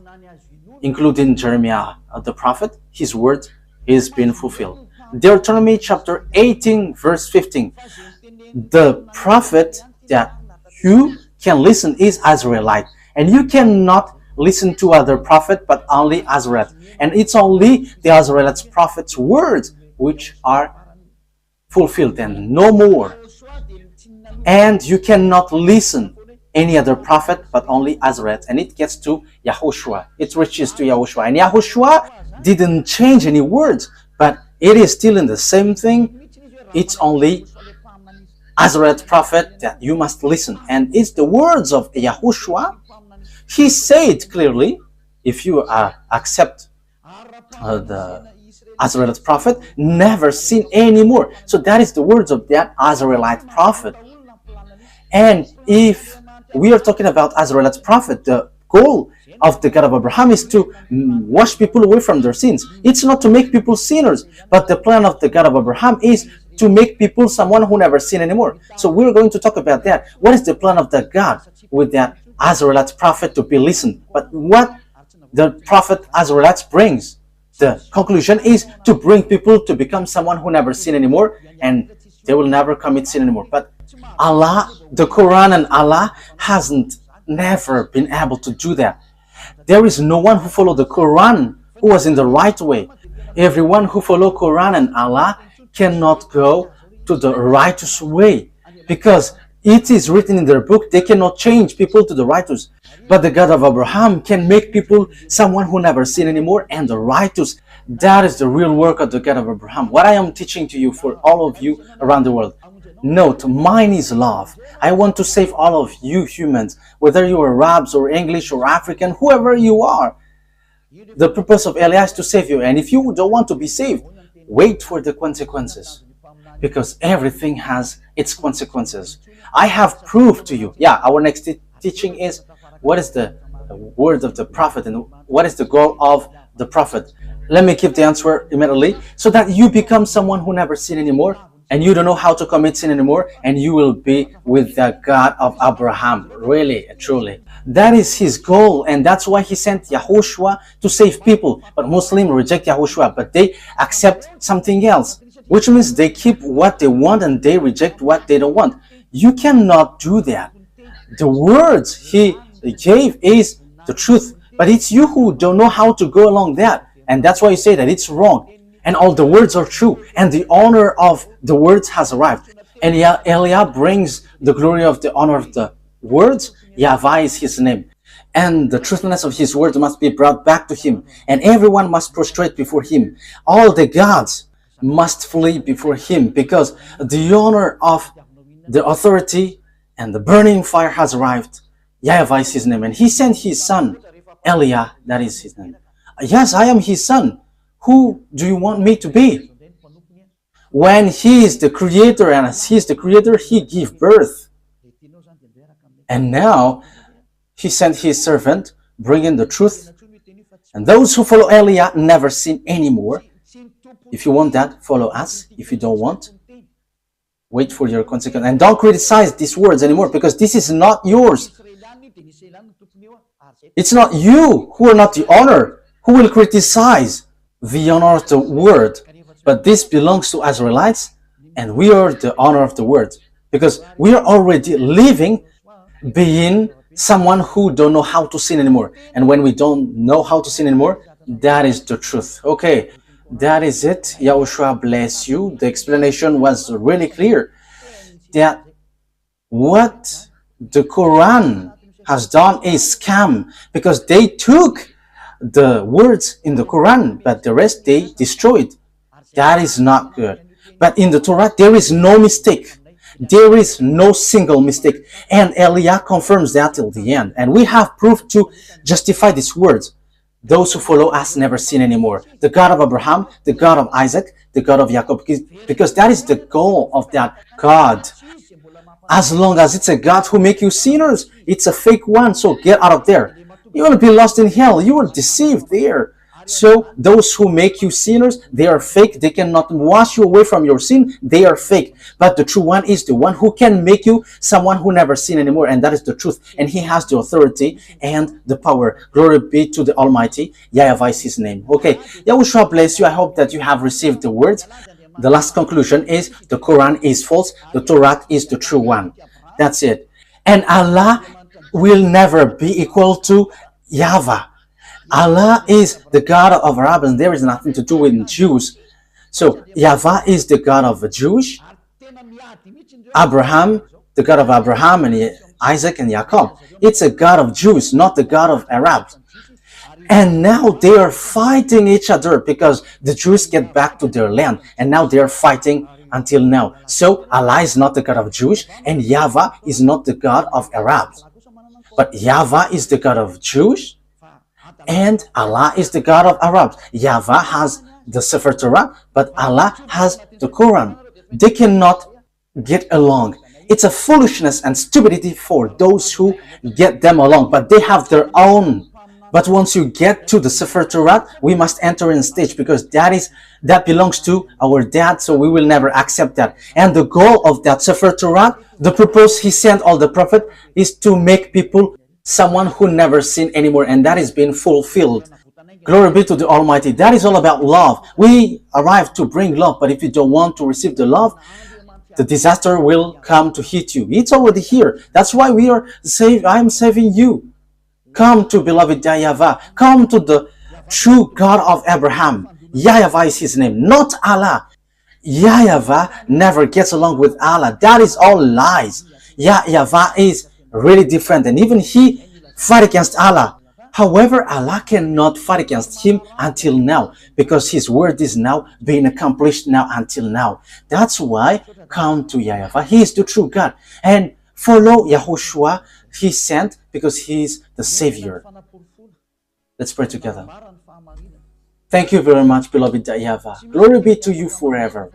including Jeremiah the prophet. His word is being fulfilled. Deuteronomy chapter 18 verse 15. The prophet that you can listen is Israelite, and you cannot listen to other prophet but only Israelite, and it's only the Israelite prophet's words which are fulfilled and no more. And you cannot listen any other prophet but only Israelite, and it gets to YAHOSHUAH. It reaches to YAHOSHUAH, and YAHOSHUAH didn't change any words, but it is still in the same thing. It's only Israelite prophet that you must listen, and it's the words of YAHOSHUAH. He said clearly, if you accept the Israelite prophet, never sin anymore. So that is the words of that Israelite prophet. And if we are talking about Israelite prophet, the goal of the God of Abraham is to wash people away from their sins. It's not to make people sinners, but the plan of the God of Abraham is to make people someone who never sin anymore. So we're going to talk about that. What is the plan of the God with that Israelite prophet to be listened? But what the prophet Israelite brings, the conclusion is to bring people to become someone who never sin anymore, and they will never commit sin anymore. But Allah, the Quran and Allah hasn't never been able to do that. There is no one who followed the Quran who was in the right way. Everyone who follow Quran and Allah cannot go to the righteous way, because it is written in their book they cannot change people to the righteous. But the God of Abraham can make people someone who never sin anymore and the righteous. That is the real work of the God of Abraham. What I am teaching to you for all of you around the world. Note, mine is love. I want to save all of you humans, whether you are Arabs or English or African, whoever you are. The purpose of Eliah is to save you. And if you don't want to be saved, wait for the consequences, because everything has its consequences. I have proved to you. Yeah, our next teaching is what is the word of the prophet and what is the goal of the prophet. Let me give the answer immediately, so that you become someone who never sin anymore, and you don't know how to commit sin anymore, and you will be with the God of Abraham, really, truly. That is his goal, and that's why he sent YAHOSHUAH to save people. But Muslims reject YAHOSHUAH, but they accept something else, which means they keep what they want and they reject what they don't want. You cannot do that. The words he gave is the truth, but it's you who don't know how to go along that, and that's why you say that it's wrong. And all the words are true, and the owner of the words has arrived. And Eliah brings the glory of the honor of the words. YAHVAH is his name. And the truthfulness of his words must be brought back to him. And everyone must prostrate before him. All the gods must flee before him, because the honor of the authority and the burning fire has arrived. YAHVAH is his name. And he sent his son, Eliah, that is his name. Yes, I am his son. Who do you want me to be? When he is the creator, and as he is the creator, he gave birth. And now he sent his servant, bringing the truth. And those who follow Eliah never sin anymore. If you want that, follow us. If you don't want, wait for your consequence. And don't criticize these words anymore, because this is not yours. It's not you who are not the honor, who will criticize the honor of the word. But this belongs to Israelites, and we are the honor of the word, because we are already living being someone who don't know how to sin anymore. And when we don't know how to sin anymore, that is the truth. Okay, that is it. Yahushua bless you. The explanation was really clear that what the Quran has done is scam, because they took the words in the Quran, but the rest they destroyed. That is not good. But in the Torah, there is no mistake. There is no single mistake. And Eliah confirms that till the end. And we have proof to justify these words. Those who follow us never sin anymore. The God of Abraham, the God of Isaac, the God of Jacob, because that is the goal of that God. As long as it's a God who make you sinners, it's a fake one, so get out of there. You will be lost in hell. You are deceived there. So those who make you sinners, they are fake. They cannot wash you away from your sin. They are fake. But the true one is the one who can make you someone who never sin anymore. And that is the truth. And he has the authority and the power. Glory be to the Almighty. YAHVAH is his name. Okay. Yahushua bless you. I hope that you have received the words. The last conclusion is the Quran is false. The Torah is the true one. That's it. And Allah will never be equal to YAHVAH. Allah is the God of Arabs, and there is nothing to do with Jews. So YAHVAH is the God of the Jews. Abraham, the God of Abraham and Isaac and Jacob. It's a God of Jews, not the God of Arabs. And now they are fighting each other because the Jews get back to their land, and now they are fighting until now. So Allah is not the God of Jews, and YAHVAH is not the God of Arabs. But YAHVAH is the God of Jews, and Allah is the God of Arabs. YAHVAH has the Sefer Torah, but Allah has the Quran. They cannot get along. It's a foolishness and stupidity for those who get them along, but they have their own. But once you get to the Sefer Torah, we must enter in stage, because that belongs to our dad, so we will never accept that. And the goal of that Sefer Torah, the purpose he sent all the prophet, is to make people someone who never sin anymore, and that is being fulfilled. Glory be to the Almighty. That is all about love. We arrive to bring love, but if you don't want to receive the love, the disaster will come to hit you. It's already here. That's why we are saved. I am saving you. Come to beloved YAHVAH. Come to the true God of Abraham. YAHVAH is his name, not Allah. YAHVAH never gets along with Allah. That is all lies. YAHVAH is really different, and even he fight against Allah. However, Allah cannot fight against him until now, because his word is now being accomplished now until now. That's why come to YAHVAH. He is the true God, and follow YAHOSHUAH. He sent because he is the Savior. Let's pray together. Thank you very much, beloved YAHVAH. Glory be to you forever.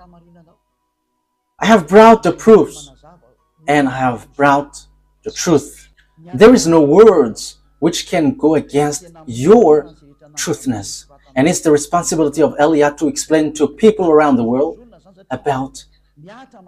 I have brought the proofs, and I have brought the truth. There is no words which can go against your truthness. And it's the responsibility of Eliah to explain to people around the world about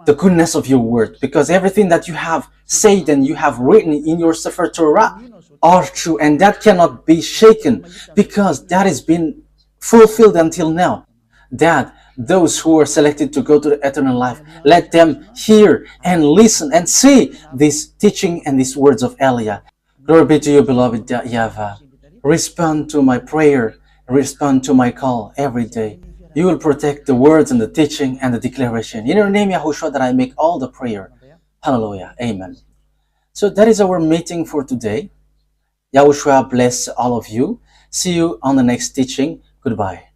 the goodness of your word, because everything that you have said and you have written in your Sefer Torah are true, and that cannot be shaken, because that has been fulfilled until now. That those who are selected to go to the eternal life, let them hear and listen and see this teaching and these words of Eliah. Glory be to you, beloved YAHVAH. Respond to my prayer, respond to my call every day. You will protect the words and the teaching and the declaration. In your name, Yahushua, that I make all the prayer. Hallelujah. Amen. So that is our meeting for today. Yahushua bless all of you. See you on the next teaching. Goodbye.